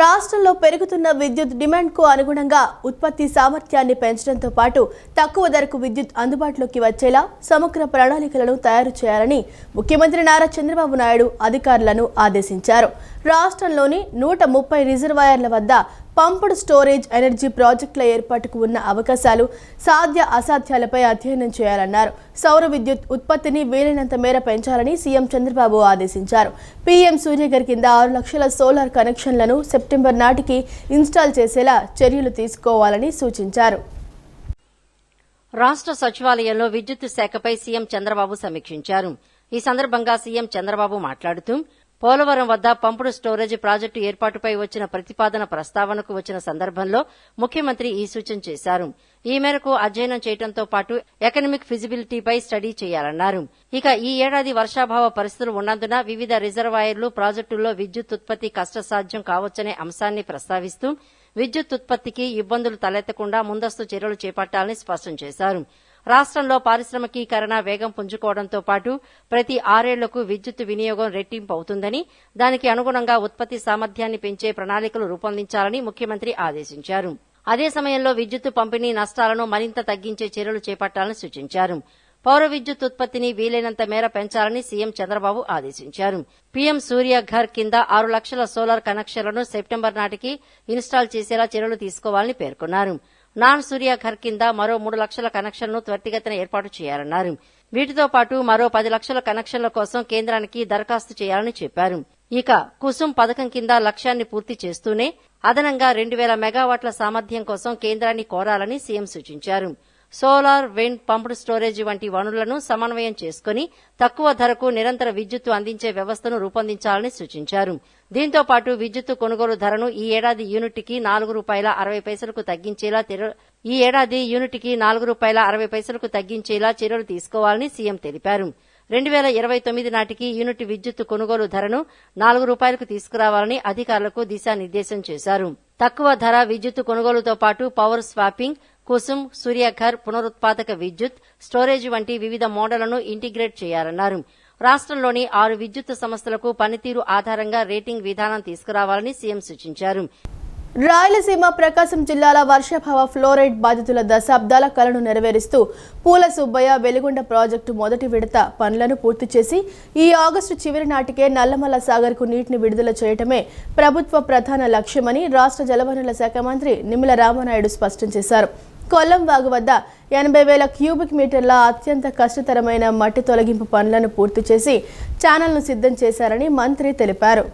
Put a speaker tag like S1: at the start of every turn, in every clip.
S1: రాష్ట్రంలో పెరుగుతున్న విద్యుత్ డిమాండ్కు అనుగుణంగా ఉత్పత్తి సామర్థ్యాన్ని పెంచడంతో పాటు తక్కువ ధరకు విద్యుత్ అందుబాటులోకి వచ్చేలా సమగ్ర ప్రణాళికలను తయారు చేయాలని ముఖ్యమంత్రి నారా చంద్రబాబు నాయుడు అధికారులను ఆదేశించారు. రాష్ట్రంలోని 130 రిజర్వాయర్ల వద్ద పంప్డ్ స్టోరేజ్ ఎనర్జీ ప్రాజెక్టుల ఏర్పాటుకు ఉన్న అవకాశాలు, సాధ్య అసాధ్యాలపై అధ్యయనం చేయాలన్నారు. సౌర విద్యుత్ ఉత్పత్తిని వీలైనంత మేర పెంచాలని సీఎం చంద్రబాబు ఆదేశించారు. పీఎం సూర్యఘర్ కింద 6 లక్షల సోలార్ కనెక్షన్లను సెప్టెంబర్ నాటికి ఇన్స్టాల్ చేసేలా చర్యలు తీసుకోవాలని సూచించారు.
S2: రాష్ట్ర సచివాలయంలో విద్యుత్ శాఖపై సీఎం చంద్రబాబు సమీక్షించారు. ఈ సందర్భంగా సీఎం చంద్రబాబు మాట్లాడుతూ పోలవరం వద్ద పంపుడు స్టోరేజ్ ప్రాజెక్టు ఏర్పాటుపై వచ్చిన ప్రతిపాదన ప్రస్తావనకు వచ్చిన సందర్భంలో ముఖ్యమంత్రి ఈ సూచన చేశారు. ఈ మేరకు అధ్యయనం చేయడంతో పాటు ఎకనామిక్ ఫిజిబిలిటీపై స్టడీ చేయాలన్నారు. ఇక ఈ ఏడాది వర్షాభావ పరిస్థితులు ఉన్నందున వివిధ రిజర్వాయర్లు, ప్రాజెక్టుల్లో విద్యుత్ ఉత్పత్తి కష్టసాధ్యం కావచ్చనే అంశాన్ని ప్రస్తావిస్తూ విద్యుత్ ఉత్పత్తికి ఇబ్బందులు తలెత్తకుండా ముందస్తు చర్యలు చేపట్టాలని స్పష్టం చేశారు. రాష్ట్రంలో పారిశ్రామికీకరణ వేగం పుంజుకోవడంతో పాటు ప్రతి 6 ఏళ్లకు విద్యుత్ వినియోగం రెట్టింపు అవుతుందని, దానికి అనుగుణంగా ఉత్పత్తి సామర్థ్యాన్ని పెంచే ప్రణాళికలు రూపొందించాలని ముఖ్యమంత్రి ఆదేశించారు. అదే సమయంలో విద్యుత్ పంపిణీ నష్టాలను మరింత తగ్గించే చర్యలు చేపట్టాలని సూచించారు. పౌర విద్యుత్ ఉత్పత్తిని వీలైనంత మేర పెంచాలని సీఎం చంద్రబాబు ఆదేశించారు. పీఎం సూర్యఘర్ కింద 6 లక్షల సోలార్ కనెక్షన్లను సెప్టెంబర్ నాటికి ఇన్స్టాల్ చేసేలా చర్యలు తీసుకోవాలని పేర్కొన్నారు. నాన్ సూర్యఘర్ కింద మరో 3 లక్షల కనెక్షన్లను త్వరితగతిన ఏర్పాటు చేయాలన్నారు. వీటితో పాటు మరో 10 లక్షల కనెక్షన్ల కోసం కేంద్రానికి దరఖాస్తు చేయాలని చెప్పారు. ఇక కుసుమ్ పథకం కింద లక్ష్యాన్ని పూర్తి చేస్తూనే అదనంగా 2000 మెగావాట్ల సామర్థ్యం కోసం కేంద్రాన్ని కోరాలని సీఎం సూచించారు. సోలార్, విండ్, పంప్డ్ స్టోరేజ్ వంటి వనరులను సమన్వయం చేసుకుని తక్కువ ధరకు నిరంతర విద్యుత్తు అందించే వ్యవస్థను రూపొందించాలని సూచించారు. దీంతో పాటు విద్యుత్తు కొనుగోలు ధరను ఈ ఏడాది యూనిట్కి ₹4.60 తగ్గించేలా చర్యలు తీసుకోవాలని సీఎం తెలిపారు. 2029 నాటికి యూనిట్ విద్యుత్తు కొనుగోలు ధరను ₹4 తీసుకురావాలని అధికారులకు దిశానిర్దేశం చేశారు. తక్కువ ధర విద్యుత్తు కొనుగోలుతో పాటు పవర్ స్వాపింగ్, కుసుమ్, సూర్యఘర్, పునరుత్పాదక విద్యుత్, స్టోరేజ్ వంటి వివిధ మోడళ్లను ఇంటిగ్రేట్ చేయాలన్నారు. రాష్ట్రంలోని 6 విద్యుత్ సంస్థలకు పనితీరు ఆధారంగా రేటింగ్ విధానం తీసుకురావాలని సీఎం సూచించారు.
S1: రాయలసీమ, ప్రకాశం జిల్లాల వర్షాభావ ఫ్లోరైడ్ బాధితుల దశాబ్దాల కలను నెరవేరుస్తూ పూల సుబ్బయ్య వెలుగొండ ప్రాజెక్టు మొదటి విడత పనులను పూర్తి చేసి ఈ ఆగస్టు చివరి నాటికే నల్లమల్ల సాగర్కు నీటిని విడుదల చేయటమే ప్రభుత్వ ప్రధాన లక్ష్యమని రాష్ట్ర జలవనరుల శాఖ మంత్రి నిమ్మల రామానాయుడు స్పష్టం చేశారు. కొల్లం వాగు వద్ద 80,000 క్యూబిక్ మీటర్ల అత్యంత కష్టతరమైన మట్టి తొలగింపు పనులను పూర్తి చేసి ఛానల్ను సిద్ధం చేశారని మంత్రి తెలిపారు.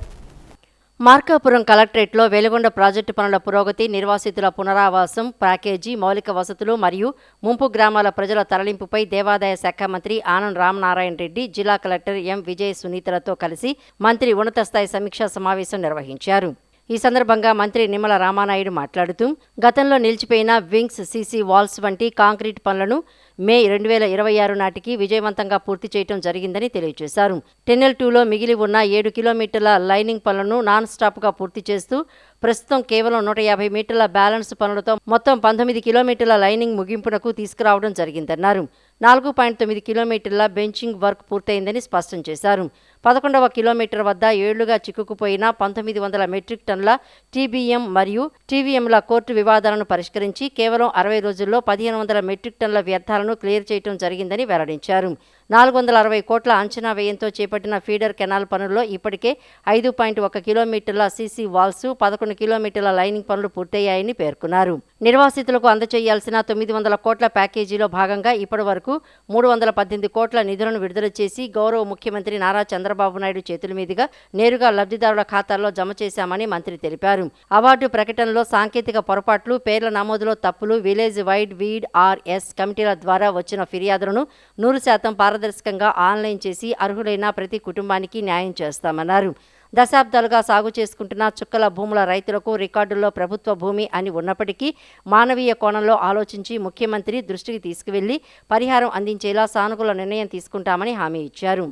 S2: మార్కాపురం కలెక్టరేట్లో వెలుగొండ ప్రాజెక్టు పనుల పురోగతి, నిర్వాసితుల పునరావాసం, ప్యాకేజీ, మౌలిక వసతులు మరియు ముంపు గ్రామాల ప్రజల తరలింపుపై దేవాదాయ శాఖ మంత్రి ఆనం రామనారాయణ రెడ్డి, జిల్లా కలెక్టర్ ఎం విజయ సునీతలతో కలిసి మంత్రి ఉన్నతస్థాయి సమీక్షా సమావేశం నిర్వహించారు. ఈ సందర్భంగా మంత్రి నిమ్మల రామానాయుడు మాట్లాడుతూ గతంలో నిలిచిపోయిన వింగ్స్, సీసీ వాల్స్ వంటి కాంక్రీట్ పనులను మే 2026 నాటికి విజయవంతంగా పూర్తి చేయడం జరిగిందని తెలియజేశారు. టెన్నెల్ 2లో మిగిలి ఉన్న 7 కిలోమీటర్ల లైనింగ్ పనులను నాన్ స్టాప్గా పూర్తి చేస్తూ ప్రస్తుతం కేవలం 150 మీటర్ల బ్యాలెన్స్ పనులతో మొత్తం 19 కిలోమీటర్ల లైనింగ్ ముగింపునకు తీసుకురావడం జరిగిందన్నారు. 4.9 కిలోమీటర్ల బెంచింగ్ వర్క్ పూర్తయిందని స్పష్టం చేశారు. 11వ కిలోమీటర్ వద్ద ఏళ్లుగా చిక్కుకుపోయిన 1900 మెట్రిక్ టన్నుల టీబీఎం మరియు టీవీఎంల కోర్టు వివాదాలను పరిష్కరించి కేవలం 60 రోజుల్లో 1500 మెట్రిక్ టన్నుల వ్యర్థాలను క్లియర్ చేయడం జరిగిందని వెల్లడించారు. 460 కోట్ల అంచనా వ్యయంతో చేపట్టిన ఫీడర్ కెనాల్ పనుల్లో ఇప్పటికే 5.1 కిలోమీటర్ల సీసీ వాల్స్, 11 కిలోమీటర్ల లైనింగ్ పనులు పూర్తయ్యాయని పేర్కొన్నారు. నిర్వాసితులకు అందజేయాల్సిన 900 కోట్ల ప్యాకేజీలో భాగంగా ఇప్పటి వరకు 318 కోట్ల నిధులను విడుదల చేసి గౌరవ ముఖ్యమంత్రి నారా చంద్రబాబు నాయుడు చేతుల మీదుగా నేరుగా లబ్ధిదారుల ఖాతాల్లో జమ చేశామని మంత్రి తెలిపారు. అవార్డు ప్రకటనలో సాంకేతిక పొరపాట్లు, పేర్ల నమోదులో తప్పులు, విలేజ్ వైడ్ VRS కమిటీల ద్వారా వచ్చిన ఫిర్యాదులను 100% పారదర్శకంగా ఆన్లైన్ చేసి అర్హులైన ప్రతి కుటుంబానికి న్యాయం చేస్తామన్నారు. దశాబ్దాలుగా సాగు చేసుకుంటున్న చుక్కల భూముల రైతులకు రికార్డుల్లో ప్రభుత్వ భూమి అని ఉన్నప్పటికీ మానవీయ కోణంలో ఆలోచించి ముఖ్యమంత్రి దృష్టికి తీసుకువెళ్లి పరిహారం అందించేలా సానుకూల నిర్ణయం తీసుకుంటామని హామీ ఇచ్చారు.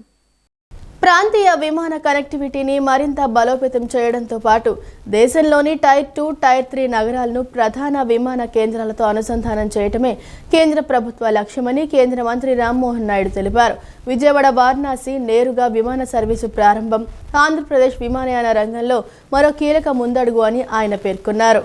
S1: ప్రాంతీయ విమాన కనెక్టివిటీని మరింత బలోపేతం చేయడంతో పాటు దేశంలోని టైర్ 2, టైర్ 3 నగరాలను ప్రధాన విమాన కేంద్రాలతో అనుసంధానం చేయటమే కేంద్ర ప్రభుత్వ లక్ష్యమని కేంద్ర మంత్రి రామ్మోహన్ నాయుడు తెలిపారు. విజయవాడ వారణాసి నేరుగా విమాన సర్వీసు ప్రారంభం ఆంధ్రప్రదేశ్ విమానయాన రంగంలో మరో కీలక ముందడుగు అని ఆయన పేర్కొన్నారు.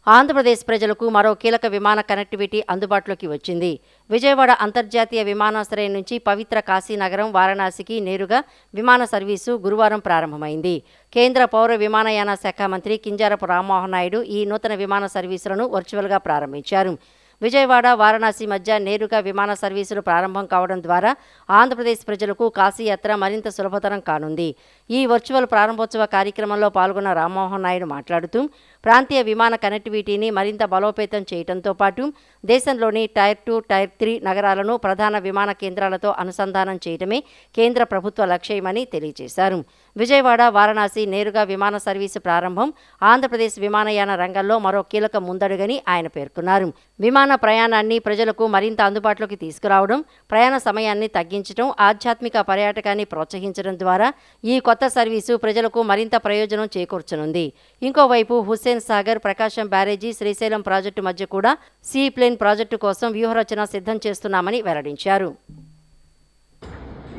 S2: ఆంధ్రప్రదేశ్ ప్రజలకు మరో కీలక విమాన కనెక్టివిటీ అందుబాటులోకి వచ్చింది. విజయవాడ అంతర్జాతీయ విమానాశ్రయం నుంచి పవిత్ర కాశీనగరం వారణాసికి నేరుగా విమాన సర్వీసు గురువారం ప్రారంభమైంది. కేంద్ర పౌర విమానయాన శాఖ మంత్రి కింజారపు రామ్మోహన్ నాయుడు ఈ నూతన విమాన సర్వీసులను వర్చువల్గా ప్రారంభించారు. విజయవాడ వారణాసి మధ్య నేరుగా విమాన సర్వీసులు ప్రారంభం కావడం ద్వారా ఆంధ్రప్రదేశ్ ప్రజలకు కాశీయాత్ర మరింత సులభతరం కానుంది. ఈ వర్చువల్ ప్రారంభోత్సవ కార్యక్రమంలో పాల్గొన్న రామ్మోహన్ నాయుడు మాట్లాడుతూ ప్రాంతీయ విమాన కనెక్టివిటీని మరింత బలోపేతం చేయడంతో పాటు దేశంలోని టైర్ 2, టైర్ 3 నగరాలను ప్రధాన విమాన కేంద్రాలతో అనుసంధానం చేయడమే కేంద్ర ప్రభుత్వ లక్ష్యమని తెలియజేశారు. విజయవాడ వారణాసి నేరుగా విమాన సర్వీసు ప్రారంభం ఆంధ్రప్రదేశ్ విమానయాన రంగంలో మరో కీలక ముందడుగని ఆయన పేర్కొన్నారు. విమాన ప్రయాణాన్ని ప్రజలకు మరింత అందుబాటులోకి తీసుకురావడం, ప్రయాణ సమయాన్ని తగ్గించడం, ఆధ్యాత్మిక పర్యాటకాన్ని ప్రోత్సహించడం ద్వారా ఈ కొత్త సర్వీసు ప్రజలకు మరింత ప్రయోజనం చేకూర్చనుంది. ఇంకోవైపు హుస్సేన్ సాగర్, ప్రకాశం బ్యారేజీ, శ్రీశైలం ప్రాజెక్టు మధ్య కూడా సీ ప్లేన్ ప్రాజెక్టు కోసం వ్యూహరచన సిద్ధం చేస్తున్నామని వెల్లడించారు.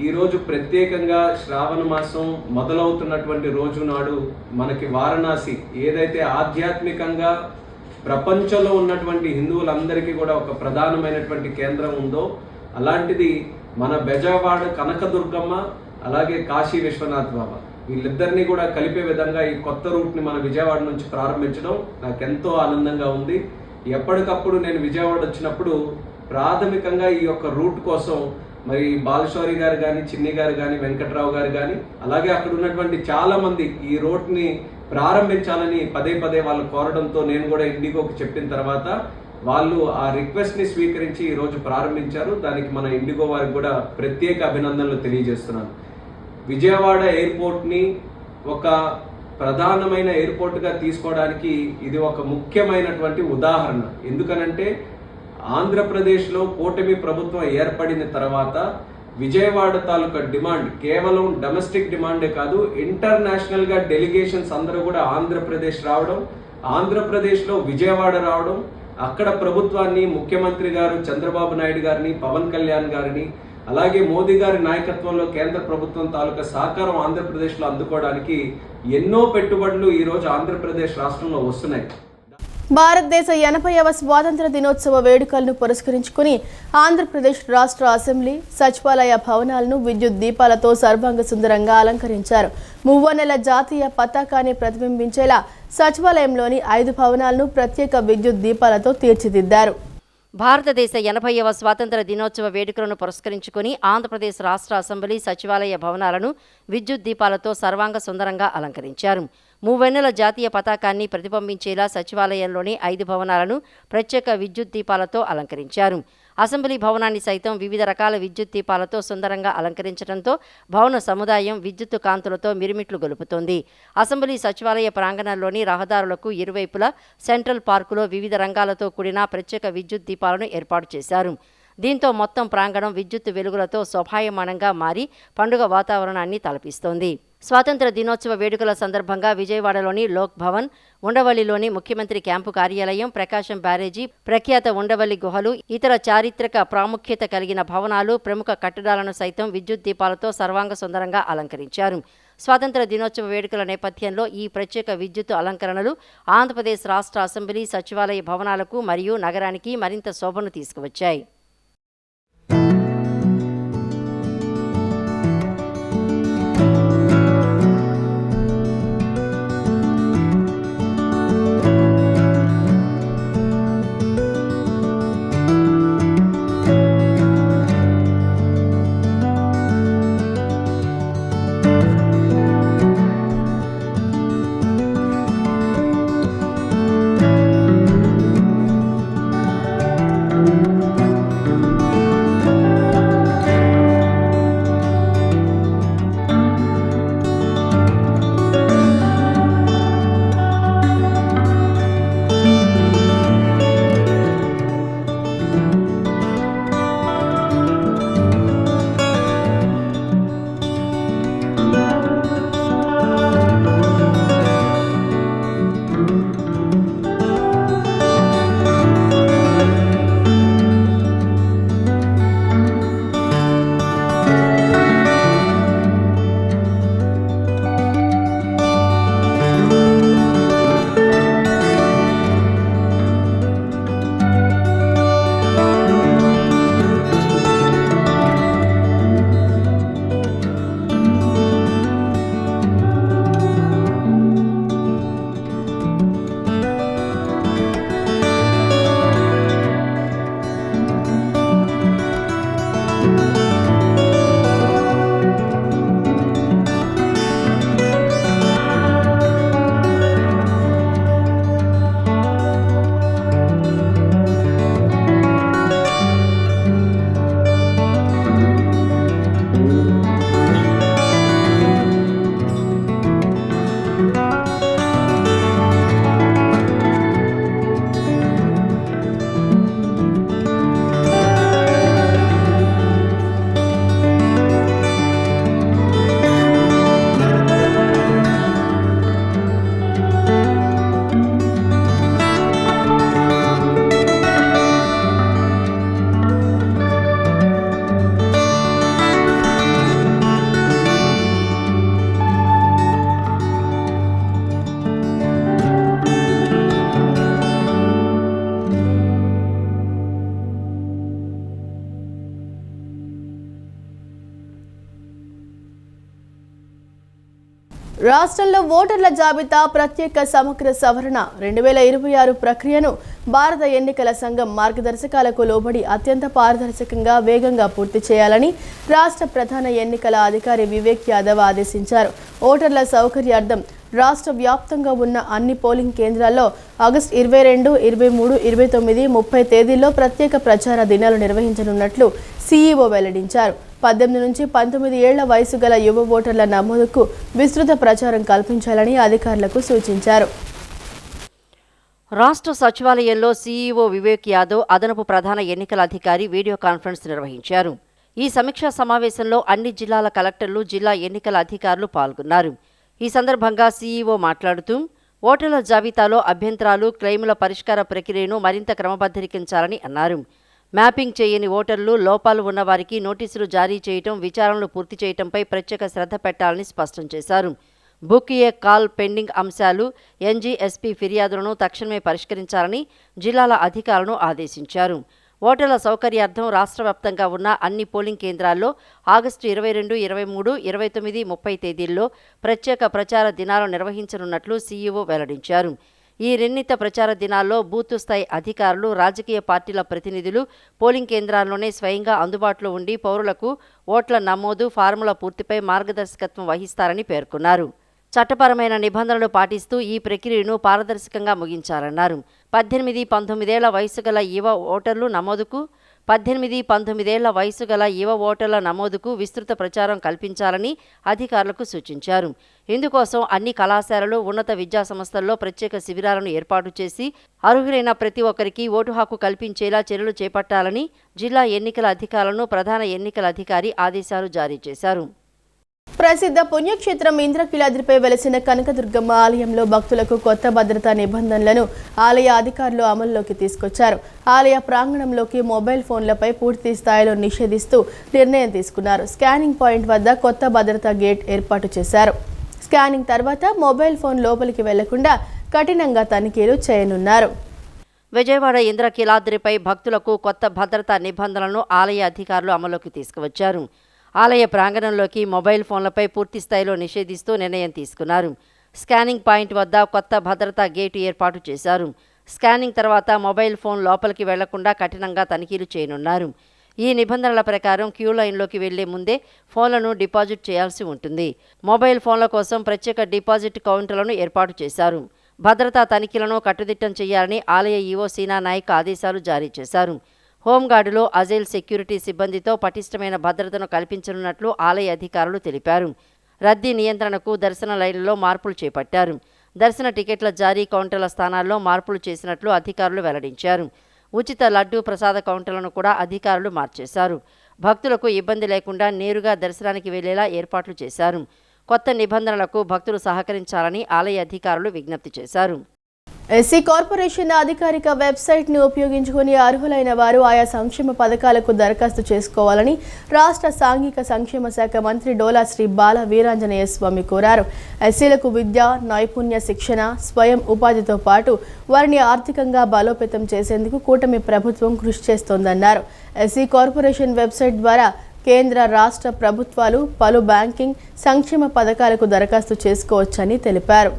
S3: ఈరోజు ప్రత్యేకంగా శ్రావణ మాసం మొదలవుతున్నటువంటి రోజు నాడు మనకి వారణాసి ఏదైతే ఆధ్యాత్మికంగా ప్రపంచంలో ఉన్నటువంటి హిందువులందరికీ కూడా ఒక ప్రధానమైనటువంటి కేంద్రం ఉందో అలాంటిది మన బెజవాడ కనకదుర్గమ్మ అలాగే కాశీ విశ్వనాథ్ బాబా వీళ్ళిద్దరినీ కూడా కలిపే విధంగా ఈ కొత్త రూట్ని మన విజయవాడ నుంచి ప్రారంభించడం నాకు ఎంతో ఆనందంగా ఉంది. ఎప్పటికప్పుడు నేను విజయవాడ వచ్చినప్పుడు ప్రాథమికంగా ఈ యొక్క రూట్ కోసం మరి బాలశౌరి గారు కానీ, చిన్ని గారు కానీ, వెంకట్రావు గారు కానీ, అలాగే అక్కడ ఉన్నటువంటి చాలా మంది ఈ రోడ్ని ప్రారంభించాలని పదే పదే వాళ్ళు కోరడంతో నేను కూడా ఇండిగోకి చెప్పిన తర్వాత వాళ్ళు ఆ రిక్వెస్ట్ని స్వీకరించి ఈరోజు ప్రారంభించారు. దానికి మన ఇండిగో వారికి కూడా ప్రత్యేక అభినందనలు తెలియజేస్తున్నాను. విజయవాడ ఎయిర్పోర్ట్ని ఒక ప్రధానమైన ఎయిర్పోర్ట్గా తీసుకోవడానికి ఇది ఒక ముఖ్యమైనటువంటి ఉదాహరణ. ఎందుకనంటే ఆంధ్రప్రదేశ్లో కూటమి ప్రభుత్వం ఏర్పడిన తర్వాత విజయవాడ తాలూకా డిమాండ్ కేవలం డొమెస్టిక్ డిమాండే కాదు, ఇంటర్నేషనల్గా డెలిగేషన్స్ అందరూ కూడా ఆంధ్రప్రదేశ్ రావడం, ఆంధ్రప్రదేశ్లో విజయవాడ రావడం, అక్కడ ప్రభుత్వాన్ని ముఖ్యమంత్రి గారు చంద్రబాబు నాయుడు గారిని, పవన్ కళ్యాణ్ గారిని, అలాగే మోదీ గారి నాయకత్వంలో కేంద్ర ప్రభుత్వం తాలూకా సహకారం ఆంధ్రప్రదేశ్లో అందుకోవడానికి ఎన్నో పెట్టుబడులు ఈరోజు ఆంధ్రప్రదేశ్ రాష్ట్రంలో వస్తున్నాయి.
S1: భారతదేశ 80వ స్వాతంత్ర దినోత్సవ వేడుకలను పురస్కరించుకుని ఆంధ్రప్రదేశ్ రాష్ట్ర అసెంబ్లీ సచివాలయ భవనాలను విద్యుత్ దీపాలతో సర్వాంగ సుందరంగా అలంకరించారు. మువ్వన్నెల జాతీయ పతాకాన్ని ప్రతిబింబించేలా సచివాలయంలోని 5 భవనాలను ప్రత్యేక విద్యుత్ దీపాలతో తీర్చిదిద్దారు.
S2: భారతదేశ 80వ స్వాతంత్ర దినోత్సవ వేడుకలను పురస్కరించుకుని ఆంధ్రప్రదేశ్ రాష్ట్ర అసెంబ్లీ సచివాలయ భవనాలను విద్యుత్ దీపాలతో సర్వాంగ సుందరంగా అలంకరించారు. మూవెన్నెల జాతీయ పతాకాన్ని ప్రతిబింబించేలా సచివాలయంలోని 5 భవనాలను ప్రత్యేక విద్యుత్ దీపాలతో అలంకరించారు. అసెంబ్లీ భవనాన్ని సైతం వివిధ రకాల విద్యుత్ దీపాలతో సుందరంగా అలంకరించడంతో భవన సముదాయం విద్యుత్ కాంతులతో మిరుమిట్లు గొలుపుతోంది. అసెంబ్లీ సచివాలయ ప్రాంగణంలోని రహదారులకు ఇరువైపులా సెంట్రల్ పార్కులో వివిధ రంగాలతో కూడిన ప్రత్యేక విద్యుత్ దీపాలను ఏర్పాటు చేశారు. దీంతో మొత్తం ప్రాంగణం విద్యుత్ వెలుగులతో శోభాయమానంగా మారి పండుగ వాతావరణాన్ని తలపిస్తోంది. స్వాతంత్ర దినోత్సవ వేడుకల సందర్భంగా విజయవాడలోని లోక్ భవన్, ఉండవల్లిలోని ముఖ్యమంత్రి క్యాంపు కార్యాలయం, ప్రకాశం బ్యారేజీ, ప్రఖ్యాత ఉండవల్లి గుహలు, ఇతర చారిత్రక ప్రాముఖ్యత కలిగిన భవనాలు, ప్రముఖ కట్టడాలను సైతం విద్యుత్ దీపాలతో సర్వాంగ సుందరంగా అలంకరించారు. స్వాతంత్ర దినోత్సవ వేడుకల నేపథ్యంలో ఈ ప్రత్యేక విద్యుత్ అలంకరణలు ఆంధ్రప్రదేశ్ రాష్ట్ర అసెంబ్లీ సచివాలయ భవనాలకు మరియు నగరానికి మరింత శోభను తీసుకువచ్చాయి.
S1: రాష్ట్రంలో ఓటర్ల జాబితా ప్రత్యేక సమగ్ర సవరణ 2026 ప్రక్రియను భారత ఎన్నికల సంఘం మార్గదర్శకాలకు లోబడి అత్యంత పారదర్శకంగా వేగంగా పూర్తి చేయాలని రాష్ట్ర ప్రధాన ఎన్నికల అధికారి వివేక్ యాదవ్ ఆదేశించారు. ఓటర్ల సౌకర్యార్థం రాష్ట్ర వ్యాప్తంగా ఉన్న అన్ని పోలింగ్ కేంద్రాల్లో ఆగస్టు 22, 23, 29, 30 తేదీల్లో ప్రత్యేక ప్రచార దినాలు నిర్వహించనున్నట్లు సీఈఓ వెల్లడించారు. 18 నుంచి 19 ఏళ్ల వయసు గల యువ ఓటర్ల నమోదుకు విస్తృత ప్రచారం కల్పించాలని అధికారులకు సూచించారు.
S2: రాష్ట్ర సచివాలయంలో సీఈఓ వివేక్ యాదవ్ అదనపు ప్రధాన ఎన్నికల అధికారి వీడియో కాన్ఫరెన్స్ నిర్వహించారు. ఈ సమీక్షా సమావేశంలో అన్ని జిల్లాల కలెక్టర్లు, జిల్లా ఎన్నికల అధికారులు పాల్గొన్నారు. ఈ సందర్భంగా సీఈఓ మాట్లాడుతూ ఓటర్ల జాబితాలో అభ్యంతరాలు, క్లెయిముల పరిష్కార ప్రక్రియను మరింత క్రమబద్ధీకరించాలని అన్నారు. మ్యాపింగ్ చేయని ఓటర్లు, లోపాలు ఉన్నవారికి నోటీసులు జారీ చేయటం, విచారణలు పూర్తి చేయటంపై ప్రత్యేక శ్రద్ధ పెట్టాలని స్పష్టం చేశారు. బుక్ ఏ కాల్ పెండింగ్ అంశాలు, ఎన్జీఎస్పీ ఫిర్యాదులను తక్షణమే పరిష్కరించాలని జిల్లాల అధికారులను ఆదేశించారు. ఓటర్ల సౌకర్యార్థం రాష్ట్ర వ్యాప్తంగా ఉన్న అన్ని పోలింగ్ కేంద్రాల్లో ఆగస్టు 22, 23, 29, 30 తేదీల్లో ప్రత్యేక ప్రచార దినాలు నిర్వహించనున్నట్లు సీఈఓ వెల్లడించారు. ఈ నిర్ణీత ప్రచార దినాల్లో బూత్ స్థాయి అధికారులు, రాజకీయ పార్టీల ప్రతినిధులు పోలింగ్ కేంద్రాల్లోనే స్వయంగా అందుబాటులో ఉండి పౌరులకు ఓట్ల నమోదు, ఫార్ముల పూర్తిపై మార్గదర్శకత్వం వహిస్తారని పేర్కొన్నారు. చట్టపరమైన నిబంధనలు పాటిస్తూ ఈ ప్రక్రియను పారదర్శకంగా ముగించాలన్నారు. 18, 19 ఏళ్ల వయసు గల యువ ఓటర్లు నమోదుకు 18, 19 ఏళ్ల వయసు గల యువ ఓటర్ల నమోదుకు విస్తృత ప్రచారం కల్పించాలని అధికారులకు సూచించారు. ఇందుకోసం అన్ని కళాశాలలు, ఉన్నత విద్యా సంస్థల్లో ప్రత్యేక శిబిరాలను ఏర్పాటు చేసి అర్హులైన ప్రతి ఒక్కరికి ఓటు హక్కు కల్పించేలా చర్యలు చేపట్టాలని జిల్లా ఎన్నికల అధికారులను ప్రధాన ఎన్నికల అధికారి ఆదేశాలు జారీ చేశారు.
S1: ప్రసిద్ధ పుణ్యక్షేత్రం ఇంద్రకీలాద్రిపై వెలసిన కనకదుర్గమ్మ ఆలయంలో భక్తులకు కొత్త భద్రతా నిబంధనలను ఆలయ అధికారులు అమల్లోకి తీసుకొచ్చారు. ఆలయ ప్రాంగణంలోకి మొబైల్ ఫోన్లపై పూర్తి స్థాయిలో నిషేధిస్తూ నిర్ణయం తీసుకున్నారు. స్కానింగ్ పాయింట్ వద్ద కొత్త భద్రతా గేట్ ఏర్పాటు చేశారు. స్కానింగ్ తర్వాత మొబైల్ ఫోన్ లోపలికి వెళ్లకుండా కఠినంగా తనిఖీలు చేయనున్నారు.
S2: విజయవాడ ఇంద్రకీలాద్రిపై భక్తులకు కొత్త భద్రతా నిబంధనలను ఆలయ అధికారులు అమల్లోకి తీసుకువచ్చారు. ఆలయ ప్రాంగణంలోకి మొబైల్ ఫోన్లపై పూర్తి స్థాయిలో నిషేధిస్తూ నిర్ణయం తీసుకున్నారు. స్కానింగ్ పాయింట్ వద్ద కొత్త భద్రతా గేటు ఏర్పాటు చేశారు. స్కానింగ్ తర్వాత మొబైల్ ఫోన్ లోపలికి వెళ్లకుండా కఠినంగా తనిఖీలు చేయనున్నారు. ఈ నిబంధనల ప్రకారం క్యూ లైన్లోకి వెళ్లే ముందే ఫోన్లను డిపాజిట్ చేయాల్సి ఉంటుంది. మొబైల్ ఫోన్ల కోసం ప్రత్యేక డిపాజిట్ కౌంటర్లను ఏర్పాటు చేశారు. భద్రతా తనిఖీలను కట్టుదిట్టం చేయాలని ఆలయ ఈవో సీనా నాయక్ ఆదేశాలు జారీ చేశారు. హోంగార్డులో అజైల్ సెక్యూరిటీ సిబ్బందితో పటిష్టమైన భద్రతను కల్పించనున్నట్లు ఆలయ అధికారులు తెలిపారు. రద్దీ నియంత్రణకు దర్శన లైన్లలో మార్పులు చేపట్టారు. దర్శన టికెట్ల జారీ కౌంటర్ల స్థానాల్లో మార్పులు చేసినట్లు అధికారులు వెల్లడించారు. ఉచిత లడ్డూ ప్రసాద కౌంటర్లను కూడా అధికారులు మార్చేశారు. భక్తులకు ఇబ్బంది లేకుండా నేరుగా దర్శనానికి వెళ్లేలా ఏర్పాట్లు చేశారు. కొత్త నిబంధనలకు భక్తులు సహకరించాలని ఆలయ అధికారులు విజ్ఞప్తి చేశారు.
S1: ఎస్సీ కార్పొరేషన్ అధికారిక వెబ్సైట్ను ఉపయోగించుకుని అర్హులైన వారు ఆయా సంక్షేమ పథకాలకు దరఖాస్తు చేసుకోవాలని రాష్ట్ర సాంఘిక సంక్షేమ శాఖ మంత్రి డోలా శ్రీ బాల వీరాంజనేయ స్వామి కోరారు. ఎస్సీలకు విద్య, నైపుణ్య శిక్షణ, స్వయం ఉపాధితో పాటు వారిని ఆర్థికంగా బలోపేతం చేసేందుకు కూటమి ప్రభుత్వం కృషి చేస్తోందన్నారు. ఎస్సీ కార్పొరేషన్ వెబ్సైట్ ద్వారా కేంద్ర, రాష్ట్ర ప్రభుత్వాలు పలు బ్యాంకింగ్, సంక్షేమ పథకాలకు దరఖాస్తు చేసుకోవచ్చని తెలిపారు.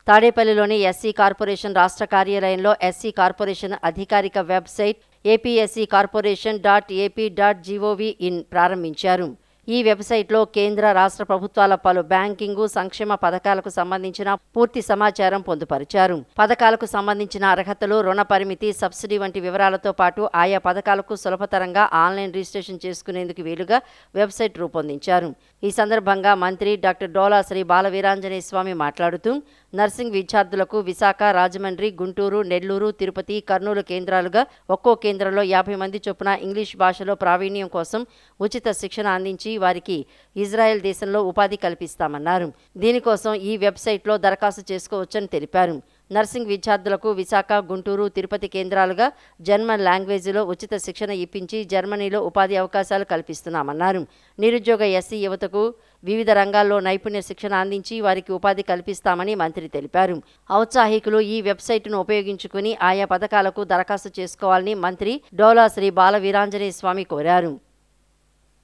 S2: తాడేపల్లిలోని ఎస్సీ కార్పొరేషన్ రాష్ట్ర కార్యాలయంలో ఎస్సీ కార్పొరేషన్ అధికారిక వెబ్సైట్ apsccorporation.ap.gov.in ప్రారంభించారు. ఈ వెబ్సైట్లో కేంద్ర, రాష్ట్ర ప్రభుత్వాల పలు బ్యాంకింగు, సంక్షేమ పథకాలకు సంబంధించిన పూర్తి సమాచారం పొందుపరిచారు. పథకాలకు సంబంధించిన అర్హతలు, రుణ పరిమితి, సబ్సిడీ వంటి వివరాలతో పాటు ఆయా పథకాలకు సులభతరంగా ఆన్లైన్ రిజిస్ట్రేషన్ చేసుకునేందుకు వీలుగా వెబ్సైట్ రూపొందించారు. ఈ సందర్భంగా మంత్రి డాక్టర్ డోలా శ్రీ బాల వీరాంజనేయ స్వామి మాట్లాడుతూ నర్సింగ్ విద్యార్థులకు విశాఖ, రాజమండ్రి, గుంటూరు, నెల్లూరు, తిరుపతి, కర్నూలు కేంద్రాలుగా ఒక్కో కేంద్రంలో 50 మంది చొప్పున ఇంగ్లీష్ భాషలో ప్రావీణ్యం కోసం ఉచిత శిక్షణ అందించి వారికి ఇజ్రాయెల్ దేశంలో ఉపాధి కల్పిస్తామన్నారు. దీనికోసం ఈ వెబ్సైట్లో దరఖాస్తు చేసుకోవచ్చని తెలిపారు. నర్సింగ్ విద్యార్థులకు విశాఖ, గుంటూరు, తిరుపతి కేంద్రాలుగా జర్మన్ లాంగ్వేజ్లో ఉచిత శిక్షణ ఇప్పించి జర్మనీలో ఉపాధి అవకాశాలు కల్పిస్తున్నామన్నారు. నిరుద్యోగ ఎస్సీ యువతకు వివిధ రంగాల్లో నైపుణ్య శిక్షణ అందించి వారికి ఉపాధి కల్పిస్తామని మంత్రి తెలిపారు. ఔత్సాహికులు ఈ వెబ్సైట్ను ఉపయోగించుకుని ఆయా పథకాలకు దరఖాస్తు చేసుకోవాలని మంత్రి డోలా శ్రీ బాల వీరాంజనేయ స్వామి కోరారు.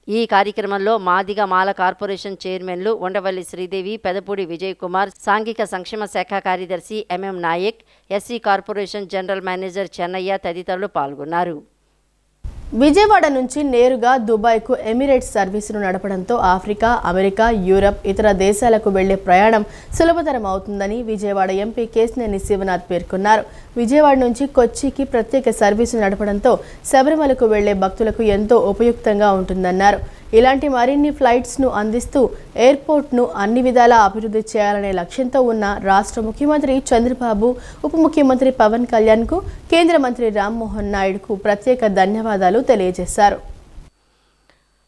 S2: ఈ కార్యక్రమంలో మాదిగ మాల కార్పొరేషన్ చైర్మన్లు ఉండవల్లి శ్రీదేవి, పెదపూడి విజయ్ కుమార్, సాంఘిక సంక్షేమ శాఖ కార్యదర్శి MM Nayak, SC corporation general manager Chennaiah తదితరులు పాల్గొన్నారు.
S1: విజయవాడ నుంచి నేరుగా దుబాయ్కు ఎమిరేట్స్ సర్వీసును నడపడంతో ఆఫ్రికా, అమెరికా, యూరప్ ఇతర దేశాలకు వెళ్లే ప్రయాణం సులభతరం అవుతుందని విజయవాడ ఎంపీ కేశినేని శివనాథ్ పేర్కొన్నారు. విజయవాడ నుంచి కొచ్చికి ప్రత్యేక సర్వీసు నడపడంతో శబరిమలకు వెళ్లే భక్తులకు ఎంతో ఉపయుక్తంగా ఉంటుందన్నారు. ఇలాంటి మరిన్ని ఫ్లైట్స్ను అందిస్తూ ఎయిర్పోర్ట్ను అన్ని విధాలా అభివృద్ధి చేయాలనే లక్ష్యంతో ఉన్న రాష్ట్ర ముఖ్యమంత్రి చంద్రబాబు, ఉప ముఖ్యమంత్రి పవన్ కళ్యాణ్కు, కేంద్ర మంత్రి రామ్మోహన్ నాయుడుకు ప్రత్యేక ధన్యవాదాలు తెలియజేశారు.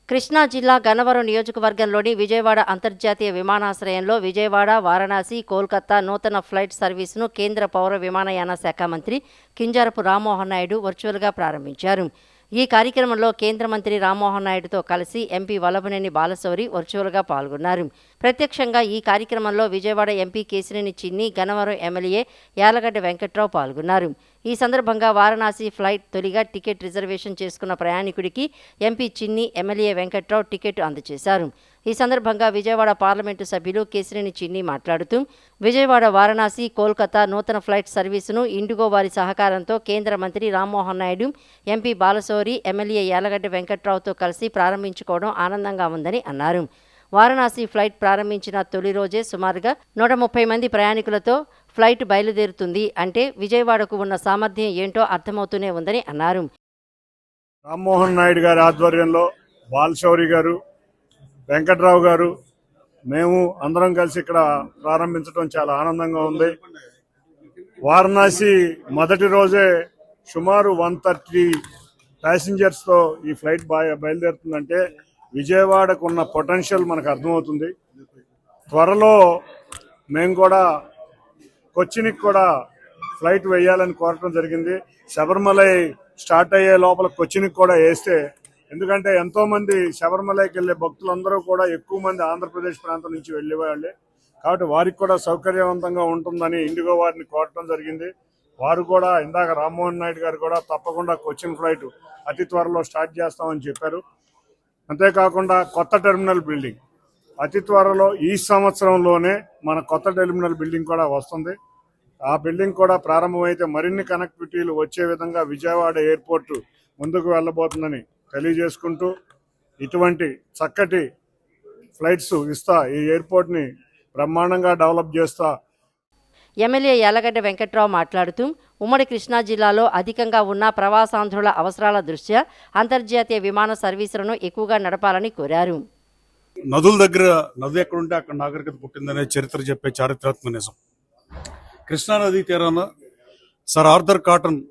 S2: కృష్ణా జిల్లా గన్నవరం నియోజకవర్గంలోని విజయవాడ అంతర్జాతీయ విమానాశ్రయంలో విజయవాడ, వారణాసి, కోల్కతా నూతన ఫ్లైట్ సర్వీసును కేంద్ర పౌర విమానయాన శాఖ మంత్రి కింజారపు రామ్మోహన్ నాయుడు వర్చువల్గా ప్రారంభించారు. ఈ కార్యక్రమంలో కేంద్ర మంత్రి రామ్మోహన్ నాయుడుతో కలిసి ఎంపీ వల్లభనేని బాలశౌరి వర్చువల్గా పాల్గొన్నారు. ప్రత్యక్షంగా ఈ కార్యక్రమంలో విజయవాడ ఎంపీ కేశినేని చిన్ని, గన్నవరం ఎమ్మెల్యే యాలగడ్డ వెంకట్రావు పాల్గొన్నారు. ఈ సందర్భంగా వారణాసి ఫ్లైట్ తొలిగా టికెట్ రిజర్వేషన్ చేసుకున్న ప్రయాణికుడికి ఎంపీ చిన్ని, ఎమ్మెల్యే వెంకట్రావు టికెట్ అందజేశారు. ఈ సందర్భంగా విజయవాడ పార్లమెంటు సభ్యులు కేశినేని చిన్ని మాట్లాడుతూ విజయవాడ, వారణాసి, కోల్కతా నూతన ఫ్లైట్ సర్వీసును ఇండిగో వారి సహకారంతో కేంద్ర మంత్రి రామ్మోహన్ నాయుడు, ఎంపీ బాలశౌరి, ఎమ్మెల్యే యాలగడ్డ వెంకట్రావుతో కలిసి ప్రారంభించుకోవడం ఆనందంగా ఉందని అన్నారు. వారణాసి ఫ్లైట్ ప్రారంభించిన తొలి రోజే సుమారుగా 130 మంది ప్రయాణికులతో ఫ్లైట్ బయలుదేరుతుంది అంటే విజయవాడకు ఉన్న సామర్థ్యం ఏంటో అర్థమవుతూనే ఉందని అన్నారు.
S4: రామ్మోహన్ నాయుడు గారి ఆధ్వర్యంలో బాలశౌరి గారు, వెంకట్రావు గారు, మేము అందరం కలిసి ఇక్కడ ప్రారంభించడం చాలా ఆనందంగా ఉంది. వారణాసి మొదటి రోజే సుమారు 130 ప్యాసింజర్స్తో ఈ ఫ్లైట్ బయలుదేరుతుందంటే విజయవాడకు ఉన్న పొటెన్షియల్ మనకు అర్థమవుతుంది. త్వరలో మేము కూడా కొచ్చినికి కూడా ఫ్లైట్ వేయాలని కోరటం జరిగింది. శబరిమలై స్టార్ట్ అయ్యే లోపల కొచ్చినికి కూడా వేస్తే, ఎందుకంటే ఎంతోమంది శబరిమలైకి వెళ్ళే భక్తులందరూ కూడా ఎక్కువ మంది ఆంధ్రప్రదేశ్ ప్రాంతం నుంచి వెళ్ళేవాళ్ళే కాబట్టి వారికి కూడా సౌకర్యవంతంగా ఉంటుందని ఇండిగో వారిని కోరటం జరిగింది. వారు కూడా ఇందాక రామ్మోహన్ నాయుడు గారు కూడా తప్పకుండా కొచ్చిన్ ఫ్లైట్ అతి త్వరలో స్టార్ట్ చేస్తామని చెప్పారు. అంతేకాకుండా కొత్త టెర్మినల్ బిల్డింగ్ అతి త్వరలో ఈ సంవత్సరంలోనే మన కొత్త టెర్మినల్ బిల్డింగ్ కూడా వస్తుంది. ఆ బిల్డింగ్ కూడా ప్రారంభమైతే మరిన్ని కనెక్టివిటీలు వచ్చే విధంగా విజయవాడ ఎయిర్పోర్ట్ ముందుకు వెళ్ళబోతుందని తెలియజేసుకుంటూ ఇటువంటి చక్కటి ఫ్లైట్స్ ఇస్తా ఈ ఎయిర్పోర్ట్ని బ్రహ్మాండంగా డెవలప్ చేస్తా.
S2: ఎమ్మెల్యే యాలగడ్డ వెంకట్రావు మాట్లాడుతూ ఉమ్మడి కృష్ణా జిల్లాలో అధికంగా ఉన్న ప్రవాసాంధ్రుల అవసరాల దృష్ట్యా అంతర్జాతీయ విమాన సర్వీసులను ఎక్కువగా నడపాలని కోరారు.
S5: నదుల దగ్గర నది ఎక్కడుంటే అక్కడ నాగరికత పుట్టిందనే చరిత్ర చెప్పే చారిత్రాత్మక నిజం. కృష్ణా నదీ తీరాన సర్ ఆర్థర్ కాటన్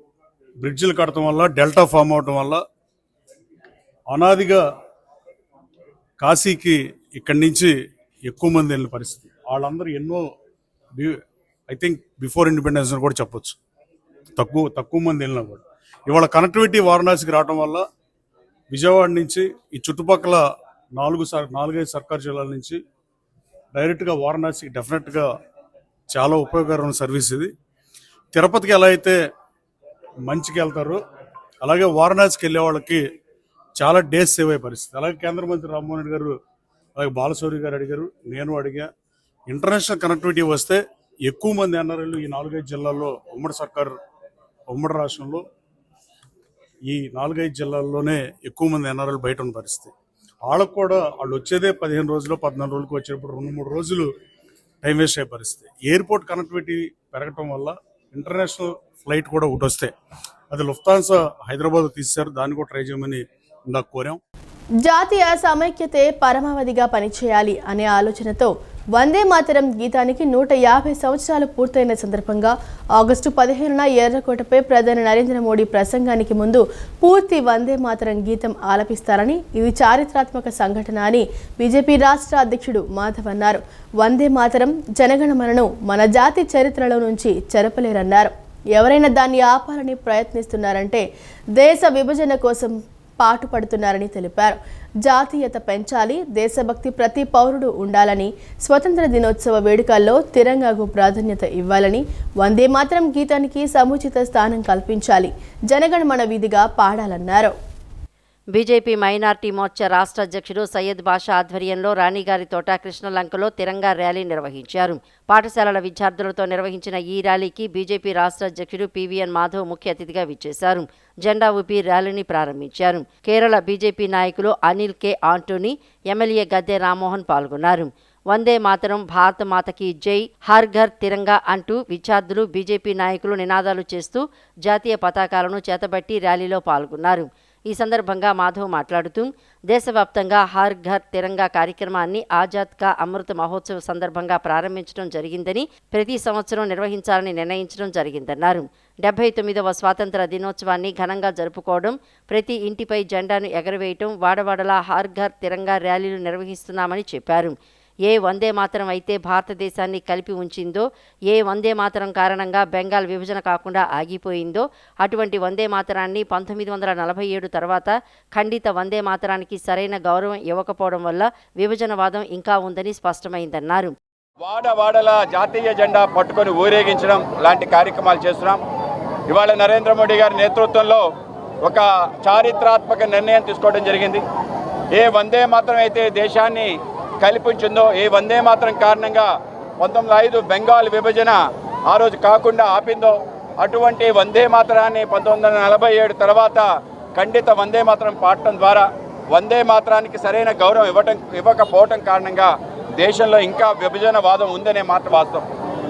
S5: బ్రిడ్జిలు కడటం వల్ల, డెల్టా ఫామ్ అవటం వల్ల అనాదిగా కాశీకి ఇక్కడి నుంచి ఎక్కువ మంది వెళ్ళిన పరిస్థితి. వాళ్ళందరూ ఎన్నో ఐ థింక్ బిఫోర్ ఇండిపెండెన్స్ కూడా చెప్పొచ్చు, తక్కువ మంది వెళ్ళినా కూడా. ఇవాళ కనెక్టివిటీ వారణాసికి రావడం వల్ల విజయవాడ నుంచి ఈ చుట్టుపక్కల 4-5 సర్కారు జిల్లాల నుంచి డైరెక్ట్గా వారణాసికి డెఫినెట్గా చాలా ఉపయోగకరమైన సర్వీస్ ఇది. తిరుపతికి ఎలా అయితే మంచికి వెళ్తారో అలాగే వారణాసికి వెళ్ళే వాళ్ళకి చాలా డేస్ సేవ్ అయ్యే పరిస్థితి. అలాగే కేంద్ర మంత్రి రామ్మోహన్ రెడ్డి గారు, అలాగే బాలశౌరి గారు అడిగారు, నేను అడిగా. ఇంటర్నేషనల్ కనెక్టివిటీ వస్తే ఎక్కువ మంది ఎన్ఆర్ఐలు ఈ 4-5 జిల్లాల్లో ఉమ్మడి రాష్ట్రంలో ఈ 4-5 జిల్లాల్లోనే ఎక్కువ మంది ఎన్ఆర్ఐలు బయట ఉన్న పరిస్థితి. వాళ్ళకు కూడా వాళ్ళు వచ్చేదే 15 రోజులు 14 రోజులకు వచ్చేటప్పుడు 2-3 రోజులు టైం వేస్ట్ అయ్యే పరిస్థితి. ఎయిర్పోర్ట్ కనెక్టివిటీ పెరగటం వల్ల ఇంటర్నేషనల్ ఫ్లైట్ కూడా ఒకటి వస్తే, అది లుఫ్తాన్సా హైదరాబాద్ తీశారు, దాన్ని కూడా ట్రై చేయమని ఇందాక కోరాం.
S1: జాతీయ సమైక్యతే పరమావధిగా పనిచేయాలి అనే ఆలోచనతో వందే మాతరం గీతానికి 150 సంవత్సరాలు పూర్తయిన సందర్భంగా ఆగస్టు 15న ఎర్రకోటపై ప్రధాని నరేంద్ర మోడీ ప్రసంగానికి ముందు పూర్తి వందే మాతరం గీతం ఆలపిస్తారని, ఇది చారిత్రాత్మక సంఘటన అని బీజేపీ రాష్ట్ర అధ్యక్షుడు మాధవ్ అన్నారు. వందే మాతరం జనగణమనను మన జాతి చరిత్రలో నుంచి చెరపలేరన్నారు. ఎవరైనా దాన్ని ఆపాలని ప్రయత్నిస్తున్నారంటే దేశ విభజన కోసం పాటుపడుతున్నారని తెలిపారు. జాతీయత పెంచాలి, దేశభక్తి ప్రతి పౌరుడు ఉండాలని, స్వతంత్ర దినోత్సవ వేడుకల్లో తిరంగాకు ప్రాధాన్యత ఇవ్వాలని, వందే మాతరం గీతానికి సముచిత స్థానం కల్పించాలి, జనగణమన వీధిగా పాడాలన్నారు.
S2: బీజేపీ మైనార్టీ మోర్చా రాష్ట్ర అధ్యక్షుడు సయ్యద్ బాషా ఆధ్వర్యంలో రాణిగారి తోట కృష్ణలంకలో తిరంగా ర్యాలీ నిర్వహించారు. పాఠశాలల విద్యార్థులతో నిర్వహించిన ఈ ర్యాలీకి బీజేపీ రాష్ట్ర అధ్యక్షుడు పివిఎన్ మాధవ్ ముఖ్య అతిథిగా విచ్చేశారు. జెండా ఊపి ర్యాలీని ప్రారంభించారు. కేరళ బీజేపీ నాయకులు Anil K Antony, MLA Gadde Rammohan పాల్గొన్నారు. వందే మాతరం, భారత మాతకి జై, హర్ ఘర్ తిరంగా అంటూ విద్యార్థులు, బీజేపీ నాయకులు నినాదాలు చేస్తూ జాతీయ పతాకాలను చేతబట్టి ర్యాలీలో పాల్గొన్నారు. ఈ సందర్భంగా మాధవ్ మాట్లాడుతూ దేశవ్యాప్తంగా హర్ ఘర్ తిరంగా కార్యక్రమాన్ని ఆజాద్ కా అమృత మహోత్సవ్ సందర్భంగా ప్రారంభించడం జరిగిందని, ప్రతి సంవత్సరం నిర్వహించాలని నిర్ణయించడం జరిగిందన్నారు. 79వ స్వాతంత్ర దినోత్సవాన్ని ఘనంగా జరుపుకోవడం, ప్రతి ఇంటిపై జెండాను ఎగరవేయటం, వాడవాడలా హర్ ఘర్ తిరంగా ర్యాలీలు నిర్వహిస్తున్నామని చెప్పారు. ఏ వందే మాతరం అయితే భారతదేశాన్ని కలిపి ఉంచిందో, ఏ వందే మాతరం కారణంగా బెంగాల్ విభజన కాకుండా ఆగిపోయిందో, అటువంటి వందే మాతరాన్ని 1947 తర్వాత ఖండిత వందే మాతరానికి సరైన గౌరవం ఇవ్వకపోవడం వల్ల విభజనవాదం ఇంకా ఉందని స్పష్టమైందన్నారు.
S6: వాడవాడలా జాతీయ జెండా పట్టుకొని ఊరేగించడం లాంటి కార్యక్రమాలు చేస్తున్నాం. ఇవాళ నరేంద్ర మోడీ గారి నేతృత్వంలో ఒక చారిత్రాత్మక నిర్ణయం తీసుకోవడం జరిగింది. ఏ వందే మాతరం అయితే దేశాన్ని కల్పించిందో, ఏ వందే మాతరం కారణంగా 1905 బెంగాల్ విభజన ఆ రోజు కాకుండా ఆపిందో, అటువంటి వందే మాతరాన్ని 1947 తర్వాత ఖండిత వందే మాతరం పాడటం ద్వారా వందే మాతరానికి సరైన గౌరవం ఇవ్వకపోవటం కారణంగా దేశంలో ఇంకా విభజన వాదం ఉందనే మాట వాస్తవం.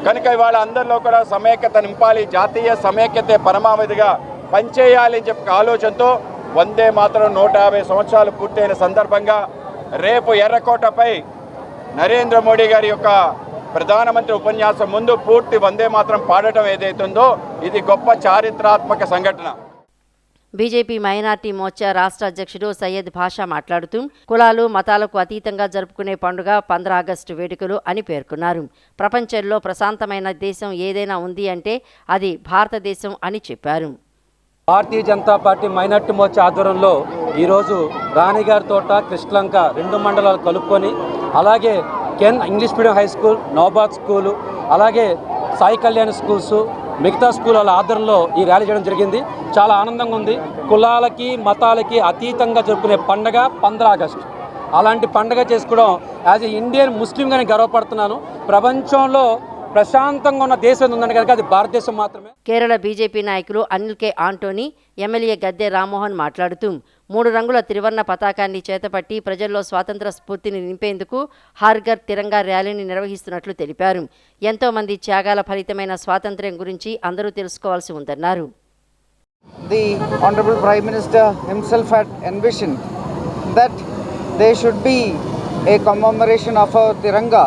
S6: కనుక ఇవాళ అందరిలో కూడా సమైక్యత నింపాలి, జాతీయ సమైక్యతే పరమావధిగా పనిచేయాలి అని చెప్పి ఆలోచనతో వందే మాతరం 150 సంవత్సరాలు పూర్తయిన సందర్భంగా రేపు ఎర్రకోటపై నరేంద్ర మోడీ గారి యొక్క ప్రధానమంత్రి ఉపన్యాసం ముందు పూర్తి వందే మాతరం పాడటం ఏదైతుందో ఇది గొప్ప చారిత్రాత్మక సంఘటన.
S2: బీజేపీ మైనార్టీ మోర్చా రాష్ట్ర అధ్యక్షుడు సయ్యద్ బాషా మాట్లాడుతూ కులాలు, మతాలకు అతీతంగా జరుపుకునే పండుగ 15 ఆగస్టు వేడుకలు అని పేర్కొన్నారు. ప్రపంచంలో ప్రశాంతమైన దేశం ఏదైనా ఉంది అంటే అది భారతదేశం అని చెప్పారు.
S7: భారతీయ జనతా పార్టీ మైనార్టీ మోర్చా ఆధ్వర్యంలో ఈరోజు రాణిగారి తోట, కృష్ణలంక 2 మండలాలు కలుపుకొని, అలాగే Ken English medium high school, Naubad school, అలాగే సాయి కళ్యాణ్ స్కూల్స్, మిగతా స్కూల్ వాళ్ళ ఆధ్వర్యంలో ఈ ర్యాలీ చేయడం జరిగింది. చాలా ఆనందంగా ఉంది. కులాలకి, మతాలకి అతీతంగా జరుపుకునే పండగ 15 ఆగస్టు. అలాంటి పండగ చేసుకోవడం యాజ్ ఏ ఇండియన్ ముస్లింగా నేను గర్వపడుతున్నాను. ప్రపంచంలో ప్రశాంతంగా ఉన్న దేశం ఉందంటే కనుక అది భారతదేశం మాత్రమే.
S2: కేరళ బీజేపీ నాయకులు Anil K Antony, MLA Gadde Rammohan మాట్లాడుతూ 3 రంగుల త్రివర్ణ పతాకాన్ని చేతపట్టి ప్రజల్లో స్వాతంత్ర స్ఫూర్తిని నింపేందుకు హర్ ఘర్ తిరంగా ర్యాలీని నిర్వహిస్తున్నట్లు తెలిపారు. ఎంతో మంది త్యాగాల ఫలితమైన స్వాతంత్ర్యం గురించి అందరూ తెలుసుకోవాల్సి ఉందన్నారు.
S8: The Honorable Prime Minister himself had envisioned that there should be a commemoration of our Tiranga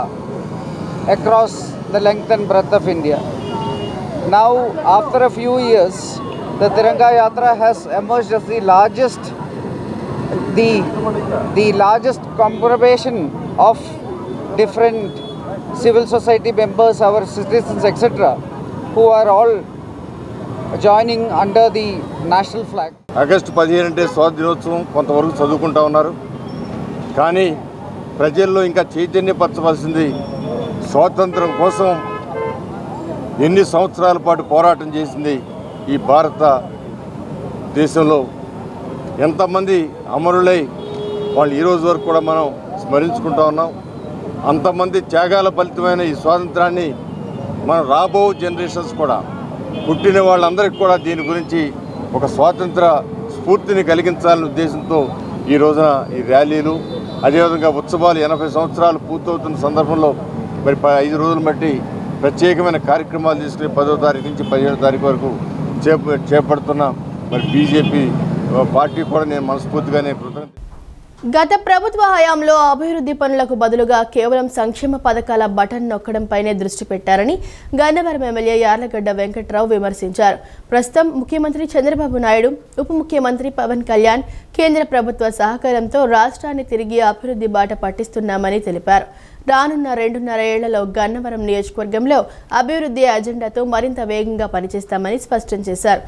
S8: across the length and breadth of India. Now, after a few years, the Tiranga Yatra has emerged as the largest congregation of different civil society members, our citizens, etc., who are all joining under the national flag.
S9: August 15 అంటే స్వాతంత్ర దినోత్సవం కొంతవరకు చదువుకుంటా ఉన్నారు. కానీ ప్రజల్లో ఇంకా చైతన్యపరచవలసింది స్వాతంత్రం కోసం ఎన్ని సంవత్సరాల పాటు పోరాటం చేసింది ఈ భారత దేశంలో, ఎంతమంది అమరులై వాళ్ళు ఈరోజు వరకు కూడా మనం స్మరించుకుంటా ఉన్నాం. అంతమంది త్యాగాల ఫలితమైన ఈ స్వాతంత్రాన్ని మన రాబో జనరేషన్స్ కూడా, పుట్టిన వాళ్ళందరికీ కూడా దీని గురించి ఒక స్వాతంత్ర స్ఫూర్తిని కలిగించాలనే ఉద్దేశంతో ఈ రోజున ఈ ర్యాలీలు, అదేవిధంగా ఉత్సవాలు 80 సంవత్సరాలు పూర్తవుతున్న సందర్భంలో మరి 5 రోజులు బట్టి ప్రత్యేకమైన కార్యక్రమాలు తీసుకుని 10వ తారీఖు నుంచి 15వ తారీఖు వరకు చేపడుతున్న మరి బీజేపీ పార్టీ కూడా నేను మనస్ఫూర్తిగా కృతజ్ఞత.
S1: గత ప్రభుత్వ హయాంలో అభివృద్ధి పనులకు బదులుగా కేవలం సంక్షేమ పథకాల బటన్ నొక్కడంపైనే దృష్టి పెట్టారని గన్నవరం ఎమ్మెల్యే యార్లగడ్డ వెంకట్రావు విమర్శించారు. ప్రస్తుతం ముఖ్యమంత్రి చంద్రబాబు నాయుడు, ఉప ముఖ్యమంత్రి పవన్ కళ్యాణ్ కేంద్ర ప్రభుత్వ సహకారంతో రాష్ట్రాన్ని తిరిగి అభివృద్ధి బాట పట్టిస్తున్నామని తెలిపారు. రానున్న 2.5 ఏళ్లలో గన్నవరం నియోజకవర్గంలో అభివృద్ధి అజెండాతో మరింత వేగంగా పనిచేస్తామని స్పష్టం చేశారు.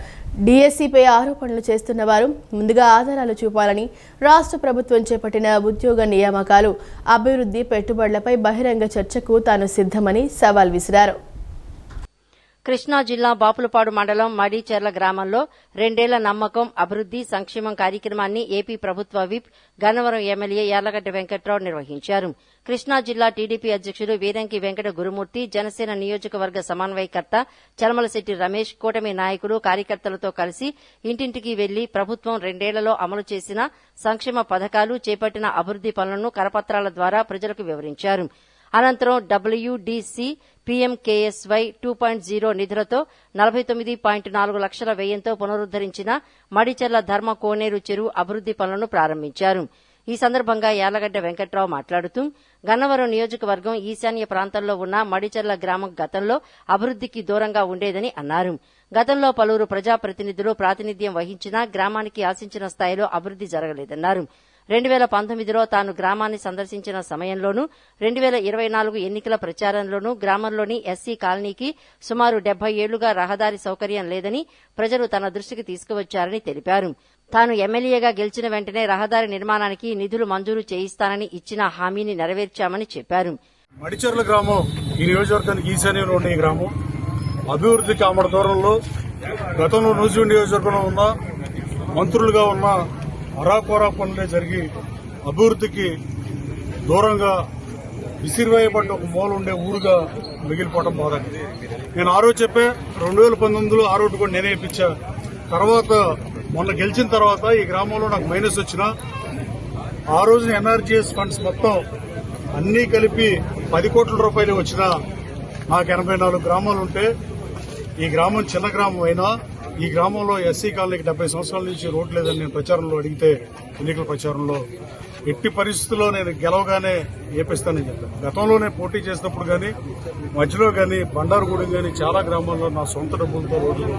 S1: డిఎస్సిపై ఆరోపణలు చేస్తున్న వారు ముందుగా ఆధారాలు చూపాలని, రాష్ట్ర ప్రభుత్వం చేపట్టిన ఉద్యోగ నియామకాలు, అభివృద్ధి పెట్టుబడులపై బహిరంగ చర్చకు తాను సిద్ధమని సవాల్ విసిరారు.
S2: కృష్ణా జిల్లా బాపులపాడు మండలం మడిచెర్ల గ్రామంలో 2 ఏళ్ల నమ్మకం అభివృద్ది సంక్షేమం కార్యక్రమాన్ని ఏపీ ప్రభుత్వ విప్ గన్నవరం ఎమ్మెల్యే యార్లగడ్డ వెంకట్రావు నిర్వహించారు. కృష్ణా జిల్లా టీడీపీ అధ్యక్షుడు వీరంకి వెంకట గురుమూర్తి, జనసేన నియోజకవర్గ సమన్వయకర్త చలమలశెట్టి రమేష్, కూటమి నాయకులు కార్యకర్తలతో కలిసి ఇంటింటికి వెళ్లి ప్రభుత్వం 2 ఏళ్లలో అమలు చేసిన సంక్షేమ పథకాలు, చేపట్టిన అభివృద్ది పనులను కరపత్రాల ద్వారా ప్రజలకు వివరించారు. అనంతరం WDC PMKSY 2.0 నిధులతో 49.4 లక్షల వ్యయంతో పునరుద్దరించిన మడిచెర్ల ధర్మ కోనేరు చెరువు అభివృద్ది పనులను ప్రారంభించారు. ఈ సందర్భంగా యార్లగడ్డ వెంకట్రావు మాట్లాడుతూ గన్నవరం నియోజకవర్గం ఈశాన్య ప్రాంతంలో ఉన్న మడిచెర్ల గ్రామం గతంలో అభివృద్దికి దూరంగా ఉండేదని అన్నారు. గతంలో పలువురు ప్రజాప్రతినిధులు ప్రాతినిధ్యం వహించినా గ్రామానికి ఆశించిన స్థాయిలో అభివృద్ది జరగలేదన్నారు. 2019లో తాను గ్రామాన్ని సందర్శించిన సమయంలోనూ 2024 ఎన్నికల ప్రచారంలోనూ గ్రామంలోని ఎస్సీ కాలనీకి సుమారు 70 ఏళ్లుగా రహదారి సౌకర్యం లేదని ప్రజలు తన దృష్టికి తీసుకువచ్చారని తెలిపారు. తాను ఎమ్మెల్యేగా గెలిచిన వెంటనే రహదారి నిర్మాణానికి నిధులు మంజూరు చేయిస్తానని ఇచ్చిన హామీని నెరవేర్చామని చెప్పారు.
S5: మడిచెర్ల గ్రామం ఈ నియోజకవర్గానికి ఈశాన్యంలో ఉండే ఈ గ్రామం అభివృద్ధికి ఆమడ దూరంలో గతంలో నూజివీడు నియోజకవర్గంలో ఉన్న మంత్రులుగా ఉన్న అరాకొరా పనులే జరిగి అభివృద్ధికి దూరంగా విసిరివేయబడ్డ ఒక మూల ఉండే ఊరుగా మిగిలిపోవడం బాధండి. నేను ఆ రోజు చెప్పే 2019లో ఆ రోడ్డు కూడా నేనే ఇప్పించా. తర్వాత మొన్న గెలిచిన తర్వాత ఈ గ్రామంలో నాకు మైనస్ వచ్చిన ఆ రోజు ఎన్ఆర్జీఎస్ ఫండ్స్ మొత్తం అన్నీ కలిపి 10 కోట్ల రూపాయలు వచ్చినా నాకు 84 గ్రామాలు ఉంటే ఈ గ్రామం చిన్న గ్రామం అయినా ఈ గ్రామంలో ఎస్సీ కాలనీకి 70 సంవత్సరాల నుంచి రోడ్డు లేదని నేను ప్రచారంలో అడిగితే ఎన్నికల ప్రచారంలో ఎట్టి పరిస్థితుల్లో నేను గెలవగానే ఏపిస్తానని చెప్పాను. గతంలోనే పోటీ చేసినప్పుడు కానీ మధ్యలో కానీ బండారుగూడెం కానీ చాలా గ్రామాల్లో నా సొంత డబ్బులతో రోడ్లు.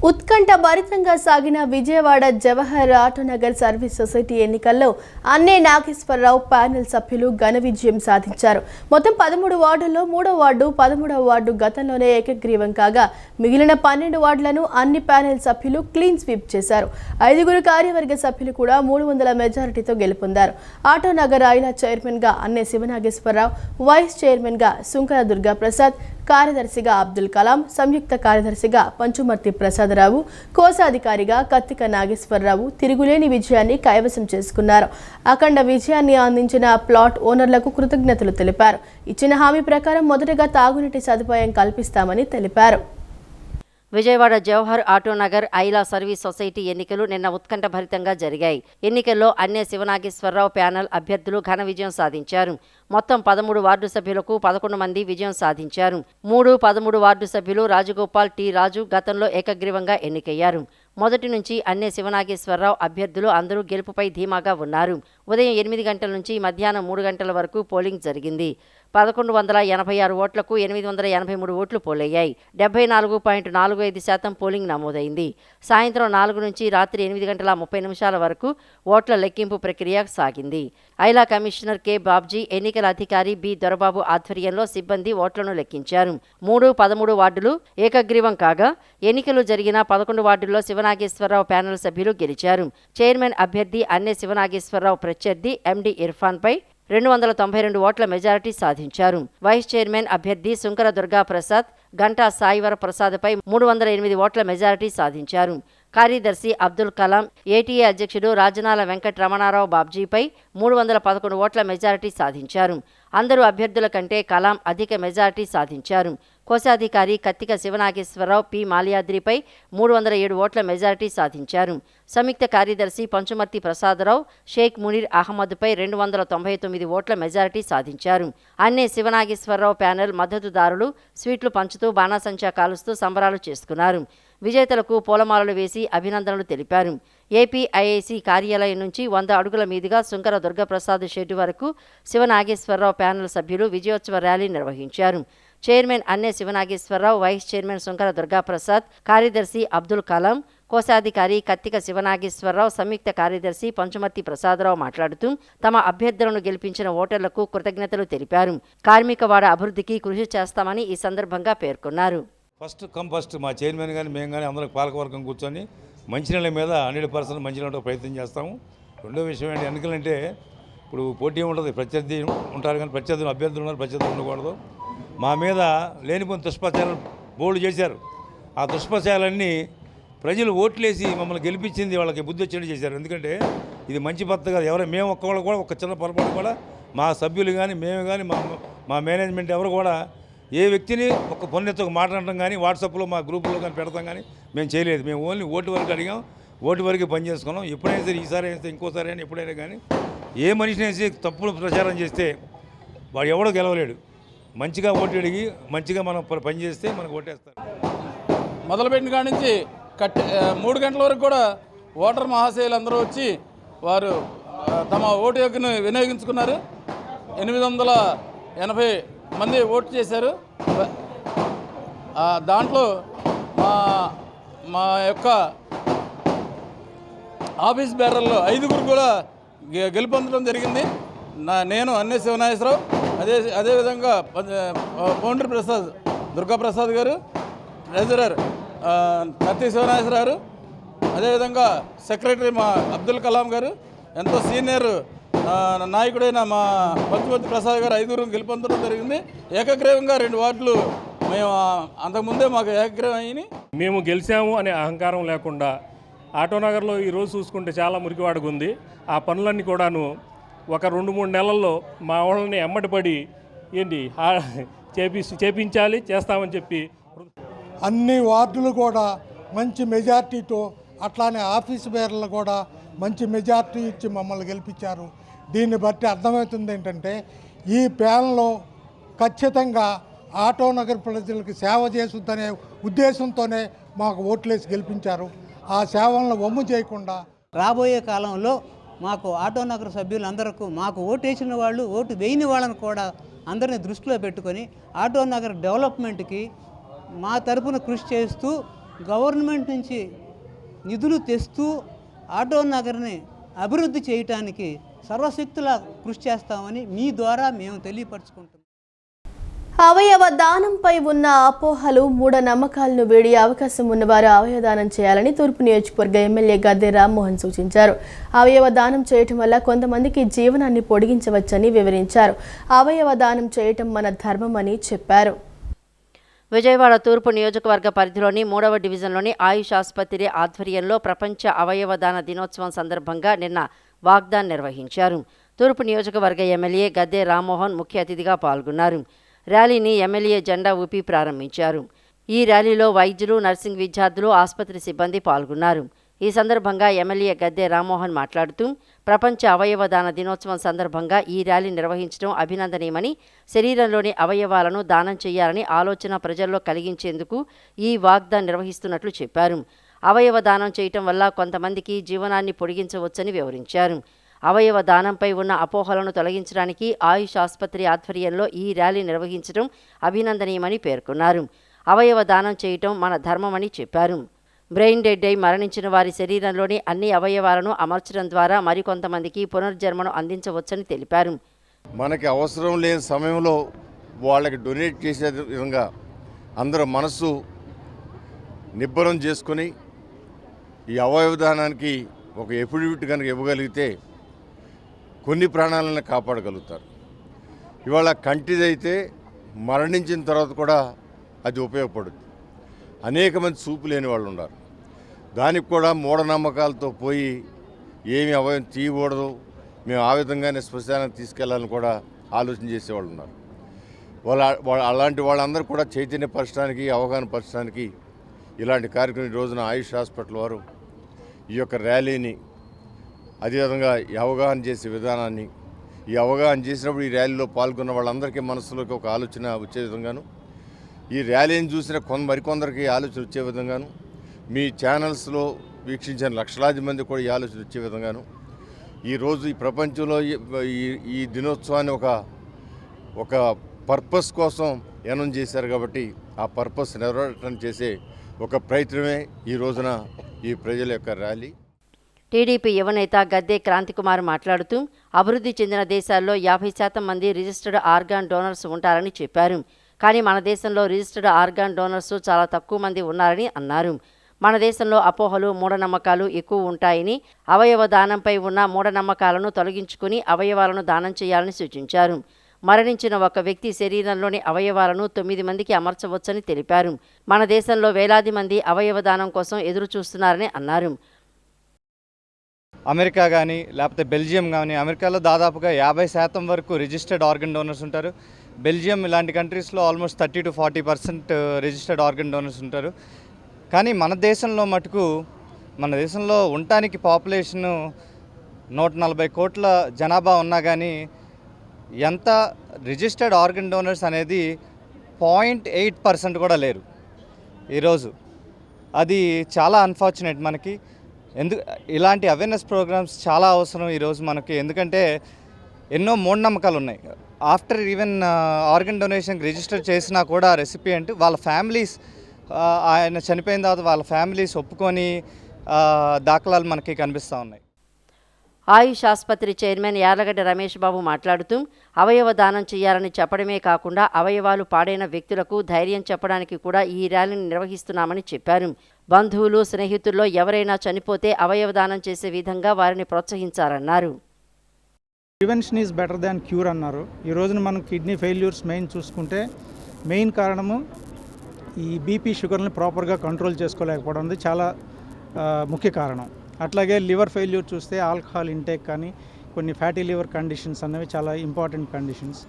S1: ఉత్కంఠ భరితంగా సాగిన విజయవాడ జవహర్ ఆటోనగర్ సర్వీస్ సొసైటీ ఎన్నికల్లో అన్నే నాగేశ్వరరావు ప్యానెల్ సభ్యులు ఘన విజయం సాధించారు. మొత్తం 13 వార్డుల్లో 3వ వార్డు 13వ వార్డు గతంలోనే ఏకగ్రీవం కాగా మిగిలిన 12 వార్డులను అన్ని ప్యానెల్ సభ్యులు క్లీన్ స్వీప్ చేశారు. 5 కార్యవర్గ సభ్యులు కూడా 300 మెజారిటీతో గెలుపొందారు. ఆటోనగర్ ఐలా చైర్మన్ గా అన్నే శివనాగేశ్వరరావు, వైస్ చైర్మన్ గా సుంకర దుర్గా ప్రసాద్, కార్యదర్శిగా అబ్దుల్ కలాం, సంయుక్త కార్యదర్శిగా పంచుమర్తి ప్రసాదరావు, కోశాధికారిగా కత్తిక నాగేశ్వరరావు తిరుగులేని విజయాన్ని కైవసం చేసుకున్నారు. అఖండ విజయాన్ని అందించిన ప్లాట్ ఓనర్లకు కృతజ్ఞతలు తెలిపారు. ఇచ్చిన హామీ ప్రకారం మొదటగా తాగునీటి సదుపాయం కల్పిస్తామని తెలిపారు.
S2: విజయవాడ జవహర్ ఆటోనగర్ ఐలా సర్వీస్ సొసైటీ ఎన్నికలు నిన్న ఉత్కంఠభరితంగా జరిగాయి. ఎన్నికల్లో అన్నే శివనాగేశ్వరరావు ప్యానెల్ అభ్యర్థులు ఘన విజయం సాధించారు. మొత్తం 13 వార్డు సభ్యులకు 11 మంది విజయం సాధించారు. 13 వార్డు సభ్యులు రాజగోపాల్ టి రాజు గతంలో ఏకగ్రీవంగా ఎన్నికయ్యారు. మొదటి నుంచి అన్నే శివనాగేశ్వరరావు అభ్యర్థులు అందరూ గెలుపుపై ధీమాగా ఉన్నారు. ఉదయం 8 గంటల నుంచి మధ్యాహ్నం 3 గంటల వరకు పోలింగ్ జరిగింది. 1186 ఓట్లకు 883 ఓట్లు పోలయ్యాయి. 74.45% పోలింగ్ నమోదైంది. సాయంత్రం 4 నుంచి రాత్రి 8:30 వరకు ఓట్ల లెక్కింపు ప్రక్రియ సాగింది. ఐలా కమిషనర్ కె బాబ్జీ, ఎన్నికల అధికారి బి దొరబాబు ఆధ్వర్యంలో సిబ్బంది ఓట్లను లెక్కించారు. 13 వార్డులు ఏకగ్రీవం కాగా ఎన్నికలు జరిగిన 11 వార్డుల్లో శివనాగేశ్వరరావు ప్యానెల్ సభ్యులు గెలిచారు. చైర్మన్ అభ్యర్థి అన్నే శివనాగేశ్వరరావు ప్రత్యర్థి ఎండి ఇర్ఫాన్పై 292 ఓట్ల మెజారిటీ సాధించారు. వైస్ చైర్మన్ అభ్యర్థి సుంకర దుర్గా ప్రసాద్ గంటా సాయివర ప్రసాద్పై 308 ఓట్ల మెజారిటీ సాధించారు. కార్యదర్శి అబ్దుల్ కలాం, ఏటీఏ అధ్యక్షుడు రాజనాల వెంకట రమణారావు బాబ్జీపై 311 ఓట్ల మెజారిటీ సాధించారు. అందరూ అభ్యర్థుల కంటే కలాం అధిక మెజారిటీ సాధించారు. కోశాధికారి కత్తిక శివనాగేశ్వరరావు పి మాల్యాద్రిపై 307 ఓట్ల మెజారిటీ సాధించారు. సంయుక్త కార్యదర్శి పంచుమర్తి ప్రసాదరావు షేక్ మునీర్ అహ్మద్పై 299 ఓట్ల మెజారిటీ సాధించారు. అన్నే శివనాగేశ్వరరావు ప్యానెల్ మద్దతుదారులు స్వీట్లు పంచుతూ బాణాసంచా కాలుస్తూ సంబరాలు చేసుకున్నారు. విజేతలకు పూలమాలలు వేసి అభినందనలు తెలిపారు. ఏపీఐఐసి కార్యాలయం నుంచి 100 అడుగుల మీదుగా సుంకర దుర్గప్రసాద్ షెడ్డు వరకు శివనాగేశ్వరరావు ప్యానెల్ సభ్యులు విజయోత్సవ ర్యాలీ నిర్వహించారు. చైర్మన్ అన్నే శివనాగేశ్వరరావు, వైస్ చైర్మన్ సుంకర దుర్గాప్రసాద్, కార్యదర్శి అబ్దుల్ కలాం, కోశాధికారి కత్తిక శివనాగేశ్వరరావు, సంయుక్త కార్యదర్శి పంచుమర్తి ప్రసాదరావు మాట్లాడుతూ తమ అభ్యర్థులను గెలిపించిన ఓటర్లకు కృతజ్ఞతలు తెలిపారు. కార్మికవాడ అభివృద్ధికి కృషి చేస్తామని ఈ సందర్భంగా పేర్కొన్నారు.
S10: ఫస్ట్ మా చైర్మన్ కానీ మేము కానీ అందరూ పాలకవర్గం కూర్చొని మంచినీళ్ళ మీద 100% మంచినీళ్ళ ప్రయత్నం చేస్తాము. రెండో విషయం ఏంటి, ఎన్నికలంటే ఇప్పుడు పోటీ ఉంటుంది, ప్రత్యర్థి ఉంటారు కానీ ప్రత్యర్థులు అభ్యర్థులు ఉన్నారు, ప్రత్యర్థులు ఉండకూడదు. మా మీద లేనిపోయిన దుష్ప్రచారం బోల్డ్ చేశారు. ఆ దుష్ప్రచారాలన్నీ ప్రజలు ఓట్లేసి మమ్మల్ని గెలిపించింది వాళ్ళకి బుద్ధి వచ్చేట్టు చేశారు. ఎందుకంటే ఇది మంచి పద్ధతి కాదు. మేము ఒక్కళ్ళు కూడా ఒక చిన్న పొరపాటు కూడా మా సభ్యులు కానీ మేము కానీ మా మేనేజ్మెంట్ ఎవరు కూడా ఏ వ్యక్తిని ఒక పొన్నెత్తి ఒక మాట్లాడటం కానీ వాట్సాప్లో మా గ్రూపులో కానీ పెడతాం కానీ మేము చేయలేదు. మేము ఓన్లీ ఓటు వరకు అడిగాం, ఓటు వరకు పని చేసుకున్నాం. ఎప్పుడైనా సరే ఈసారి అయితే ఇంకోసారి అయినా ఎప్పుడైనా కానీ ఏ మనిషిని వేసి తప్పులు ప్రచారం చేస్తే వాడు ఎవడో గెలవలేడు. మంచిగా ఓటు అడిగి మంచిగా మనం పని చేస్తే మనకు ఓటేస్తారు.
S11: మొదలుపెట్టిన కాడి నుంచి 3 గంటల వరకు కూడా ఓటర్ మహాశయులు అందరూ వచ్చి వారు తమ ఓటు హక్కును వినియోగించుకున్నారు. 880 మంది ఓటు చేశారు. దాంట్లో మా యొక్క ఆఫీస్ బేరర్లో 5గురు కూడా గెలుపొందడం జరిగింది. నేను అన్నే శివనాగేశ్వరరావు, అదేవిధంగా పౌండ్రి ప్రసాద్ దుర్గాప్రసాద్ గారు, ట్రెజరర్ కత్తి శివనాగేశ్వర గారు, అదేవిధంగా సెక్రటరీ మా అబ్దుల్ కలాం గారు, ఎంతో సీనియర్ నాయకుడైన మా పంచుమతి ప్రసాద్ గారు 5గురు గెలుపొందడం జరిగింది. ఏకగ్రీవంగా 2 వార్డులు మేము అంతకుముందే మాకు ఏకగ్రీవం అయినాయి.
S12: మేము గెలిచాము అనే అహంకారం లేకుండా ఆటోనగర్లో ఈరోజు చూసుకుంటే చాలా మురికివాడగా ఉంది. ఆ పనులన్నీ కూడాను ఒక 2-3 నెలల్లో మా వాళ్ళని ఎమ్మటిపడి చేపించాలి, చేస్తామని చెప్పి
S13: అన్ని వార్డులు కూడా మంచి మెజార్టీతో, అట్లానే ఆఫీస్ బేర్లు కూడా మంచి మెజార్టీ ఇచ్చి మమ్మల్ని గెలిపించారు. దీన్ని బట్టి అర్థమవుతుంది ఏంటంటే ఈ ప్యానెల్లో ఖచ్చితంగా ఆటోనగర్ ప్రజలకు సేవ చేస్తుందనే ఉద్దేశంతోనే మాకు ఓట్లేసి గెలిపించారు. ఆ సేవలను వమ్ము చేయకుండా
S14: రాబోయే కాలంలో మాకు ఆటోనగర్ సభ్యులందరికీ మాకు ఓటేసిన వాళ్ళు, ఓటు వేయని వాళ్ళని కూడా అందరినీ దృష్టిలో పెట్టుకొని ఆటోనగర్ డెవలప్మెంట్కి మా తరపున కృషి చేస్తూ గవర్నమెంట్ నుంచి నిధులు తెస్తూ ఆటోనగర్ని అభివృద్ధి చేయటానికి సర్వశక్తులా కృషి చేస్తామని మీ ద్వారా మేము తెలియపరచుకుంటున్నాం.
S1: అవయవ దానంపై ఉన్న అపోహలు, మూఢనమ్మకాలను వీడి అవకాశం ఉన్నవారు అవయవదానం చేయాలని తూర్పు నియోజకవర్గ ఎమ్మెల్యే గద్దె రామ్మోహన్ సూచించారు. అవయవ దానం చేయటం వల్ల కొంతమందికి జీవనాన్ని పొడిగించవచ్చని వివరించారు. అవయవ దానం చేయటం మన ధర్మమని చెప్పారు.
S2: విజయవాడ తూర్పు నియోజకవర్గ పరిధిలోని 3వ డివిజన్లోని ఆయుష్ ఆసుపత్రి ఆధ్వర్యంలో ప్రపంచ అవయవ దాన దినోత్సవం సందర్భంగా నిన్న వాగ్దాన్ నిర్వహించారు. తూర్పు నియోజకవర్గ ఎమ్మెల్యే గద్దె రామ్మోహన్ ముఖ్య అతిథిగా పాల్గొన్నారు. ర్యాలీని ఎమ్మెల్యే జెండా ఊపి ప్రారంభించారు. ఈ ర్యాలీలో వైద్యులు, నర్సింగ్ విద్యార్థులు, ఆసుపత్రి సిబ్బంది పాల్గొన్నారు. ఈ సందర్భంగా ఎమ్మెల్యే గద్దె రామ్మోహన్ మాట్లాడుతూ ప్రపంచ అవయవ దాన దినోత్సవం సందర్భంగా ఈ ర్యాలీ నిర్వహించడం అభినందనీయమని, శరీరంలోని అవయవాలను దానం చేయాలని ఆలోచన ప్రజల్లో కలిగించేందుకు ఈ వాగ్దాన్ నిర్వహిస్తున్నట్లు చెప్పారు. అవయవ దానం చేయటం వల్ల కొంతమందికి జీవనాన్ని పొడిగించవచ్చని వివరించారు. అవయవ దానంపై ఉన్న అపోహలను తొలగించడానికి ఆయుష్ ఆసుపత్రి ఆధ్వర్యంలో ఈ ర్యాలీ నిర్వహించడం అభినందనీయమని పేర్కొన్నారు. అవయవ దానం చేయటం మన ధర్మమని చెప్పారు. బ్రెయిన్ డెడ్ అయి మరణించిన వారి శరీరంలోని అన్ని అవయవాలను అమర్చడం ద్వారా మరికొంతమందికి పునర్జన్మను అందించవచ్చని తెలిపారు.
S9: మనకి అవసరం లేని సమయంలో వాళ్ళకి డొనేట్ చేసే విధంగా అందరూ మనసు నిబ్బరం చేసుకొని ఈ అవయవ దానానికి ఒక ఎఫిడవిట్ కనుక ఇవ్వగలిగితే కొన్ని ప్రాణాలను కాపాడగలుగుతారు. ఇవాళ కంటిదైతే మరణించిన తర్వాత కూడా అది ఉపయోగపడుతుంది. అనేక మంది చూపు లేని వాళ్ళు ఉన్నారు. దానికి కూడా మూఢనమ్మకాలతో పోయి ఏమి అవయవం తీయకూడదు, మేము ఆ విధంగానే శ్మశానానికి తీసుకెళ్లాలని కూడా ఆలోచన చేసేవాళ్ళు ఉన్నారు. అలాంటి వాళ్ళందరూ కూడా చైతన్యపరచడానికి, అవగాహన పరచడానికి ఇలాంటి కార్యక్రమం ఈ రోజున ఆయుష్ హాస్పిటల్ వారు ఈ యొక్క ర్యాలీని, అదేవిధంగా ఈ అవగాహన చేసే విధానాన్ని, ఈ అవగాహన చేసినప్పుడు ఈ ర్యాలీలో పాల్గొన్న వాళ్ళందరికీ మనసులోకి ఒక ఆలోచన వచ్చే విధంగాను, ఈ ర్యాలీని చూసిన మరికొందరికి ఆలోచన వచ్చే విధంగాను, మీ ఛానల్స్లో వీక్షించిన లక్షలాది మంది కూడా ఈ ఆలోచన వచ్చే విధంగాను ఈరోజు ఈ ప్రపంచంలో ఈ దినోత్సవాన్ని ఒక పర్పస్ కోసం అనౌన్స్ చేశారు. కాబట్టి ఆ పర్పస్ నెరవేరటం చేసే ఒక ప్రయత్నమే ఈ రోజున ఈ ప్రజల యొక్క ర్యాలీ.
S2: టీడీపీ యువనేత గద్దె క్రాంతికుమార్ మాట్లాడుతూ అభివృద్ధి చెందిన దేశాల్లో 50% మంది రిజిస్టర్డ్ ఆర్గాన్ డోనర్స్ ఉంటారని చెప్పారు. కానీ మన దేశంలో రిజిస్టర్డ్ ఆర్గాన్ డోనర్స్ చాలా తక్కువ మంది ఉన్నారని అన్నారు. మన దేశంలో అపోహలు, మూఢనమ్మకాలు ఎక్కువ ఉంటాయని, అవయవ దానంపై ఉన్న మూఢనమ్మకాలను తొలగించుకుని అవయవాలను దానం చేయాలని సూచించారు. మరణించిన ఒక వ్యక్తి శరీరంలోని అవయవాలను 9 మందికి అమర్చవచ్చని తెలిపారు. మన దేశంలో వేలాది మంది అవయవ దానం కోసం ఎదురు చూస్తున్నారని అన్నారు.
S15: అమెరికా కానీ లేకపోతే బెల్జియం కానీ, అమెరికాలో దాదాపుగా 50% వరకు రిజిస్టర్డ్ ఆర్గన్ డోనర్స్ ఉంటారు. బెల్జియం ఇలాంటి కంట్రీస్లో almost 30 to 40% registered organ donors ఉంటారు. కానీ మన దేశంలో మటుకు, మన దేశంలో ఉండటానికి పాపులేషను 140 కోట్ల జనాభా ఉన్నా కానీ ఎంత రిజిస్టర్డ్ ఆర్గన్ డోనర్స్ అనేది 0.8% కూడా లేరు ఈరోజు. అది చాలా అన్ఫార్చునేట్ మనకి. ఇలాంటి అవేర్నెస్ ప్రోగ్రామ్స్ చాలా అవసరం ఈరోజు మనకి. ఎందుకంటే ఎన్నో మూఢనమ్మకాలు ఉన్నాయి. After even organ donation register చేసినా కూడా రెసిపియంట్ వాళ్ళ ఫ్యామిలీస్, ఆయన చనిపోయిన తర్వాత వాళ్ళ ఫ్యామిలీస్ ఒప్పుకొని దాఖలాలు మనకి కనిపిస్తూ ఉన్నాయి.
S2: ఆయుష్ ఆసుపత్రి చైర్మన్ యార్లగడ్డ రమేష్ బాబు మాట్లాడుతూ అవయవ దానం చేయాలని చెప్పడమే కాకుండా అవయవాలు పాడైన వ్యక్తులకు ధైర్యం చెప్పడానికి కూడా ఈ ర్యాలీని నిర్వహిస్తున్నామని చెప్పారు. బంధువులు, స్నేహితుల్లో ఎవరైనా చనిపోతే అవయవ దానం చేసే విధంగా వారిని ప్రోత్సహించారన్నారు.
S16: Prevention is better than cure అన్నారు. ఈ రోజున మనం కిడ్నీ ఫెయిల్యూర్స్ మెయిన్ చూసుకుంటే మెయిన్ కారణము ఈ బీపీ, షుగర్ని ప్రాపర్గా కంట్రోల్ చేసుకోలేకపోవడం అనేది చాలా ముఖ్య కారణం. అట్లాగే లివర్ ఫెయిల్యూర్ చూస్తే ఆల్కహాల్ ఇంటేక్ కానీ కొన్ని ఫ్యాటీ లివర్ కండిషన్స్ అనేవి చాలా ఇంపార్టెంట్ కండిషన్స్.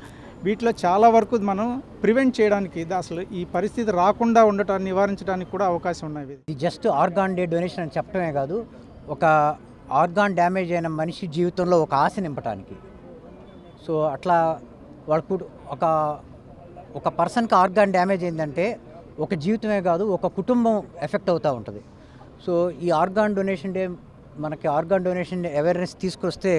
S16: వీటిలో చాలా వరకు మనం ప్రివెంట్ చేయడానికి, అసలు ఈ పరిస్థితి రాకుండా ఉండటాన్ని నివారించడానికి కూడా అవకాశం ఉన్నాయి.
S17: ఇది జస్ట్ ఆర్గాన్ డే డొనేషన్ అని చెప్పడమే కాదు, ఒక ఆర్గాన్ డ్యామేజ్ అయిన మనిషి జీవితంలో ఒక ఆశ నింపడానికి. సో అట్లా వాళ్ళకు ఒక పర్సన్కి ఆర్గాన్ డ్యామేజ్ అయిందంటే ఒక జీవితమే కాదు, ఒక కుటుంబం ఎఫెక్ట్ అవుతూ ఉంటుంది. సో ఈ ఆర్గాన్ డొనేషన్ డే మనకి ఆర్గాన్ డొనేషన్ అవేర్నెస్ తీసుకొస్తే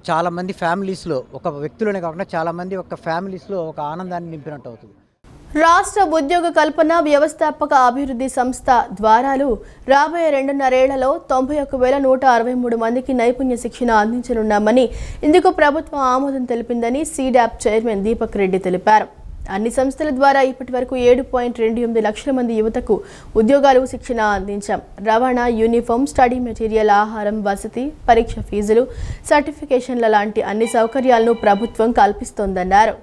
S17: చాలామంది ఫ్యామిలీస్లో, ఒక వ్యక్తులనే కాకుండా చాలామంది ఒక ఫ్యామిలీస్లో ఒక ఆనందాన్ని నింపినట్టు అవుతుంది.
S1: రాష్ట్ర ఉద్యోగ కల్పన వ్యవస్థాపక అభివృద్ధి సంస్థ ద్వారాలు రాబోయే 2.5 ఏళ్లలో 91,163 మందికి నైపుణ్య శిక్షణ అందించనున్నామని, ఇందుకు ప్రభుత్వం ఆమోదం తెలిపిందని సీడాప్ చైర్మన్ దీపక్ రెడ్డి తెలిపారు. అన్ని సంస్థల ద్వారా ఇప్పటి వరకు 7.28 లక్షల మంది యువతకు ఉద్యోగాలు, శిక్షణ అందించాం. రవాణా, యూనిఫామ్, స్టడీ మెటీరియల్, ఆహారం, వసతి, పరీక్ష ఫీజులు, సర్టిఫికేషన్ల లాంటి అన్ని సౌకర్యాలను ప్రభుత్వం కల్పిస్తోందన్నారు.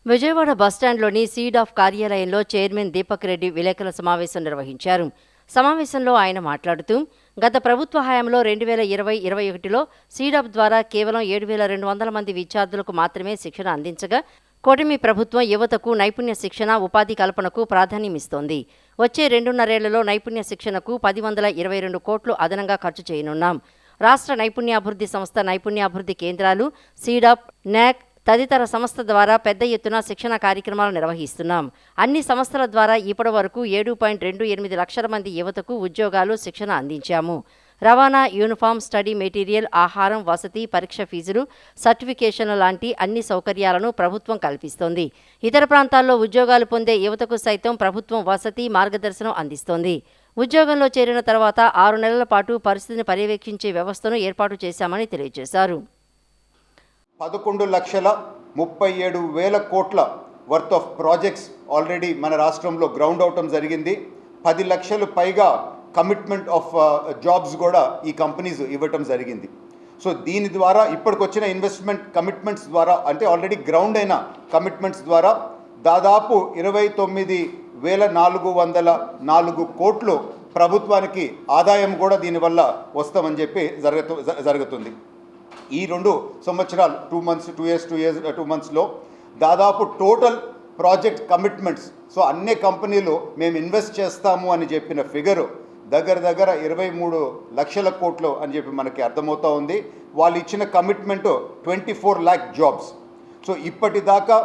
S2: విజయవాడ బస్టాండ్లోని సీడాప్ కార్యాలయంలో చైర్మన్ దీపక్ రెడ్డి విలేకరుల సమావేశం నిర్వహించారు. సమావేశంలో ఆయన మాట్లాడుతూ గత ప్రభుత్వ హయాంలో 2020-21లో సీడాప్ ద్వారా కేవలం 7,200 మంది విద్యార్థులకు మాత్రమే శిక్షణ అందించగా, కూటమి ప్రభుత్వం యువతకు నైపుణ్య శిక్షణ, ఉపాధి కల్పనకు ప్రాధాన్యమిస్తోంది. వచ్చే 2.5 ఏళ్లలో నైపుణ్య శిక్షణకు 1022 కోట్లు అదనంగా ఖర్చు చేయనున్నాం. రాష్ట్ర నైపుణ్యాభివృద్ధి సంస్థ, నైపుణ్యాభివృద్ధి కేంద్రాలు, సీడాప్, న్యాక్ తదితర సంస్థ ద్వారా పెద్ద ఎత్తున శిక్షణ కార్యక్రమాలు నిర్వహిస్తున్నాం. అన్ని సంస్థల ద్వారా ఇప్పటి వరకు 7.28 లక్షల మంది యువతకు ఉద్యోగాలు, శిక్షణ అందించాము. రవాణా, యూనిఫామ్, స్టడీ మెటీరియల్, ఆహారం, వసతి, పరీక్ష ఫీజులు, సర్టిఫికేషన్ల లాంటి అన్ని సౌకర్యాలను ప్రభుత్వం కల్పిస్తోంది. ఇతర ప్రాంతాల్లో ఉద్యోగాలు పొందే యువతకు సైతం ప్రభుత్వం వసతి, మార్గదర్శనం అందిస్తోంది. ఉద్యోగంలో చేరిన తర్వాత 6 నెలల పాటు పరిస్థితిని పర్యవేక్షించే వ్యవస్థను ఏర్పాటు చేశామని తెలియజేశారు.
S18: 11,37,000 కోట్ల వర్త్ ఆఫ్ ప్రాజెక్ట్స్ ఆల్రెడీ మన రాష్ట్రంలో గ్రౌండ్ అవటం జరిగింది. 10 లక్షలు పైగా కమిట్మెంట్ ఆఫ్ జాబ్స్ కూడా ఈ కంపెనీస్ ఇవ్వటం జరిగింది. సో దీని ద్వారా ఇప్పటికొచ్చిన ఇన్వెస్ట్మెంట్ కమిట్మెంట్స్ ద్వారా, అంటే ఆల్రెడీ గ్రౌండ్ అయిన కమిట్మెంట్స్ ద్వారా దాదాపు 29,404 కోట్లు ప్రభుత్వానికి ఆదాయం కూడా దీనివల్ల వస్తామని చెప్పి జరుగుతుంది. ఈ 2 సంవత్సరాలు 2 మంత్స్లో దాదాపు టోటల్ ప్రాజెక్ట్ కమిట్మెంట్స్, సో అన్ని కంపెనీలు మేము ఇన్వెస్ట్ చేస్తాము అని చెప్పిన ఫిగరు దగ్గర 23 లక్షల కోట్లు అని చెప్పి మనకి అర్థమవుతూ ఉంది. వాళ్ళు ఇచ్చిన కమిట్మెంటు 24 lakh జాబ్స్. సో ఇప్పటిదాకా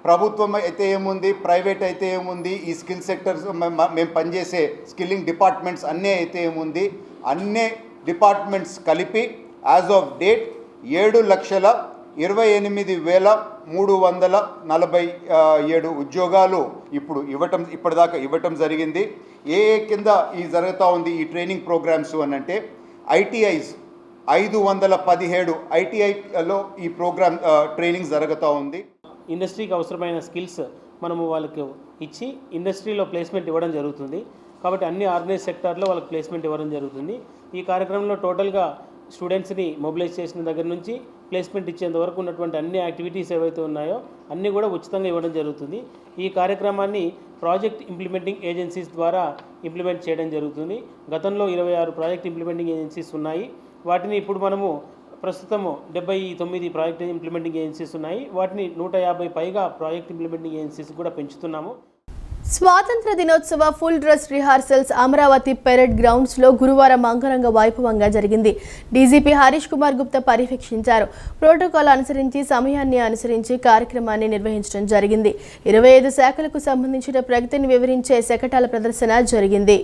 S18: ప్రభుత్వం అయితే ఏముంది, ప్రైవేట్ అయితే ఏముంది, ఈ స్కిల్ సెక్టర్స్ మేము పనిచేసే స్కిల్లింగ్ డిపార్ట్మెంట్స్ అన్నీ అయితే ఏముంది, అన్ని డిపార్ట్మెంట్స్ కలిపి యాజ్ ఆఫ్ డేట్ 7,28,347 ఉద్యోగాలు ఇప్పటిదాకా ఇవ్వటం జరిగింది. ఏ కింద ఈ జరుగుతూ ఉంది ఈ ట్రైనింగ్ ప్రోగ్రామ్స్ అని అంటే, ఐటీఐస్ 517 ఐటీఐలో ఈ ప్రోగ్రామ్ ట్రైనింగ్ జరుగుతూ ఉంది.
S19: ఇండస్ట్రీకి అవసరమైన స్కిల్స్ మనము వాళ్ళకి ఇచ్చి ఇండస్ట్రీలో ప్లేస్మెంట్ ఇవ్వడం జరుగుతుంది. కాబట్టి అన్ని ఆర్గనైజ్ సెక్టార్లో వాళ్ళకి ప్లేస్మెంట్ ఇవ్వడం జరుగుతుంది. ఈ కార్యక్రమంలో టోటల్గా స్టూడెంట్స్ని మొబిలైజ్ చేసిన దగ్గర నుంచి ప్లేస్మెంట్ ఇచ్చేంత వరకు ఉన్నటువంటి అన్ని యాక్టివిటీస్ ఏవైతే ఉన్నాయో అన్నీ కూడా ఉచితంగా ఇవ్వడం జరుగుతుంది. ఈ కార్యక్రమాన్ని ప్రాజెక్ట్ ఇంప్లిమెంటింగ్ ఏజెన్సీస్ ద్వారా ఇంప్లిమెంట్ చేయడం జరుగుతుంది. గతంలో 26 ప్రాజెక్ట్ ఇంప్లిమెంటింగ్ ఏజెన్సీస్ ఉన్నాయి. వాటిని ఇప్పుడు మనము ప్రస్తుతము 79 ప్రాజెక్ట్ ఇంప్లిమెంటింగ్ ఏజెన్సీస్ ఉన్నాయి. వాటిని 150 పైగా ప్రాజెక్ట్ ఇంప్లిమెంటింగ్ ఏజెన్సీస్ కూడా పెంచుతున్నాము.
S1: స్వాతంత్ర దినోత్సవ full dress rehearsals Amaravati parade grounds లో గురువారం అంగరంగ వైభవంగా జరిగింది. డీజీపీ హరీష్ కుమార్ గుప్తా పర్యవేక్షించారు. ప్రోటోకాల్ అనుసరించి సమయాన్ని అనుసరించి కార్యక్రమాన్ని నిర్వహించడం జరిగింది. 25 శాఖలకు సంబంధించిన ప్రగతిని వివరించే శకటాల ప్రదర్శన జరిగింది.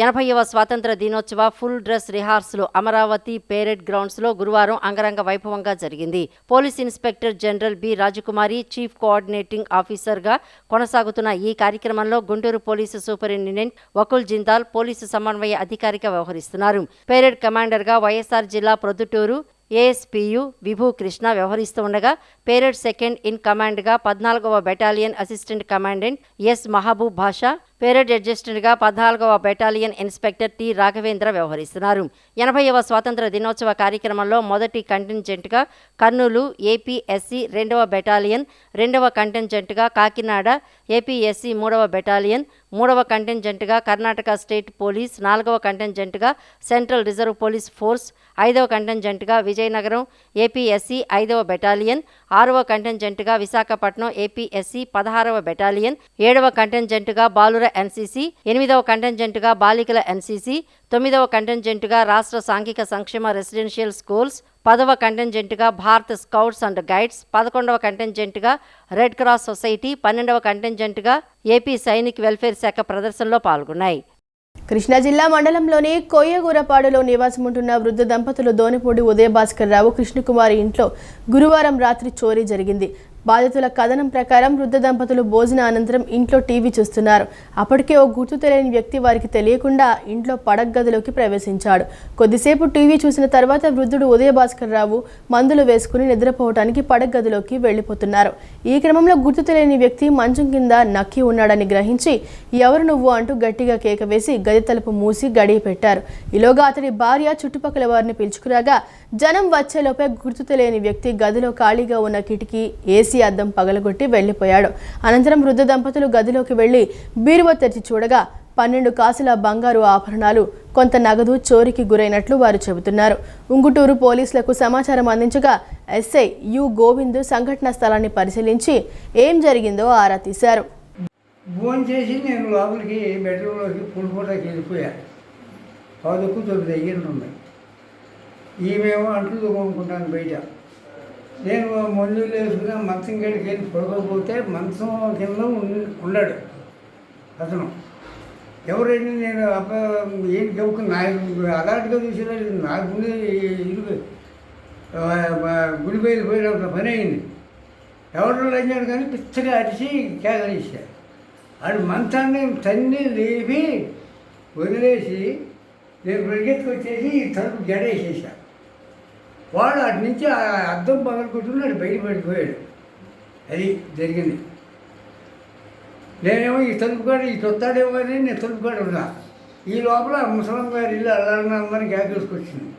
S2: 80వ స్వాతంత్ర దినోత్సవ full dress rehearsal Amaravati parade గ్రౌండ్స్లో గురువారం అంగరంగ వైభవంగా జరిగింది. Police inspector general B Rajakumari chief coordinating ఆఫీసర్గా కొనసాగుతున్న ఈ కార్యక్రమంలో Guntur police superintendent Vakul Jindal police సమన్వయ అధికారిగా వ్యవహరిస్తున్నారు. పేరెడ్ కమాండర్గా వైఎస్ఆర్ జిల్లా ప్రొద్దుటూరు ఏఎస్పీయు విభూ కృష్ణ వ్యవహరిస్తూ ఉండగా పేరెడ్ సెకండ్ ఇన్ కమాండ్గా 14వ battalion assistant commandant S Mahaboob Basha, parade అడ్జస్టెంట్గా 14వ బెటాలియన్ ఇన్స్పెక్టర్ టి రాఘవేంద్ర వ్యవహరిస్తున్నారు. 80వ స్వాతంత్ర దినోత్సవ కార్యక్రమంలో మొదటి కంటింజెంట్గా కర్నూలు ఏపీఎస్సీ 2వ బెటాలియన్, 2వ కంటింజెంట్గా కాకినాడ ఏపీఎస్సీ 3వ బెటాలియన్, 3వ కంటింజెంట్గా కర్ణాటక స్టేట్ పోలీస్, 4వ కంటింజెంట్గా సెంట్రల్ రిజర్వ్ పోలీస్ ఫోర్స్, 5వ కంటింజెంట్గా విజయనగరం ఏపీఎస్సీ 5వ బెటాలియన్, 6వ కంటింజెంట్గా విశాఖపట్నం ఏపీఎస్సీ 16వ బెటాలియన్, 7వ కంటింజెంట్గా బాలుర ఎన్సీసీ, 8వ కంటింజెంట్గా బాలికల ఎన్సీసీ, 9వ కంటింజెంట్గా రాష్ట్ర సాంఘిక సంక్షేమ రెసిడెన్షియల్ స్కూల్స్, 10వ కంటింజెంట్గా భారత్ స్కౌట్స్ అండ్ గైడ్స్, 11వ కంటింజెంట్గా రెడ్ క్రాస్ సొసైటీ, 12వ కంటింజెంట్గా ఏపీ సైనిక్ వెల్ఫేర్ శాఖ ప్రదర్శనలో పాల్గొన్నాయి.
S1: కృష్ణా జిల్లా మండలంలోని కొయ్యగూరపాడులో నివాసముంటున్న వృద్ధ దంపతులు దోనిపూడి ఉదయభాస్కర్ రావు కృష్ణకుమారి ఇంట్లో గురువారం రాత్రి చోరీ జరిగింది. బాధితుల కథనం ప్రకారం వృద్ధ దంపతులు భోజన అనంతరం ఇంట్లో టీవీ చూస్తున్నారు. అప్పటికే ఓ గుర్తు తెలియని వ్యక్తి వారికి తెలియకుండా ఇంట్లో పడక గదిలోకి ప్రవేశించాడు. కొద్దిసేపు టీవీ చూసిన తర్వాత వృద్ధుడు ఉదయభాస్కర్ రావు మందులు వేసుకుని నిద్రపోవటానికి పడక గదిలోకి వెళ్లిపోతున్నారు. ఈ క్రమంలో గుర్తు తెలియని వ్యక్తి మంచం కింద నక్కి ఉన్నాడని గ్రహించి ఎవరు నువ్వు అంటూ గట్టిగా కేక వేసి గది తలుపు మూసి గడియ పెట్టారు. ఈలోగా అతడి భార్య చుట్టుపక్కల వారిని పిలుచుకురాగా జనం వచ్చేలోపే గుర్తు తెలియని వ్యక్తి గదిలో ఖాళీగా ఉన్న కిటికీ ఏసీ అద్దం పగలగొట్టి వెళ్లిపోయాడు. అనంతరం వృద్ధ దంపతులు గదిలోకి వెళ్లి బీరువా తెరిచి చూడగా 12 కాసుల బంగారు ఆభరణాలు, కొంత నగదు చోరీకి గురైనట్లు వారు చెబుతున్నారు. ఉంగుటూరు పోలీసులకు సమాచారం అందించగా ఎస్ఐ యు గోవింద్ సంఘటనా స్థలాన్ని పరిశీలించి ఏం జరిగిందో ఆరా తీశారు.
S20: ఫోన్ చేసి నేను లోపలికి బెడ్రూమ్లోకి పుల్కోటాకి వెళ్ళిపోయాను. 10:09 అయ్యింది. ఈమెమో అంట్లు తోముకుంటాను బయట. నేను మందులు వేసుకుని మంచం గడికి వెళ్ళి పడుకోకపోతే మంచం కింద ఉన్నాడు అతను. ఎవరైనా నేను ఏంటి గౌకు అలాంటిగా చూసేది నాకు ఇరుగు గుడిపై పోయిన పని అయింది. ఎవరు లేచాడు కానీ పిచ్చగా అరిచి కేకలేసాడు. వాడు మంచాన్ని తన్ని లేపి వదిలేసి నేను పరిగెత్తుకు వచ్చేసి తలుపు గడేసేసాను. వాడు అటు నుంచి ఆ అద్దం పగలు కొట్టుకున్నాడు, బయటపడిపోయాడు. అది జరిగింది. నేనేమో ఈ తలుపుకాడు ఈ తొత్తాడేమో కానీ నేను తలుపుకాడు ఉన్నా. ఈ లోపల ముసలం గారి ఇల్లు అల్లాలని అందరినీ గ్యాకేసుకొచ్చింది.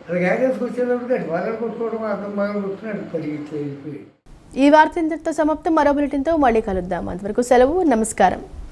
S20: అది గ్యాకేసుకొచ్చేటప్పుడు అటు పగలు కొట్టుకోవడం అద్దం పగలు కొట్టుకుని పరిగెత్తి వెళ్ళిపోయాడు.
S1: ఈ వార్త ఇంతటితో సమాప్తం. మరో బులెటిన్తో మళ్ళీ కలుద్దాం. అంతవరకు సెలవు. నమస్కారం.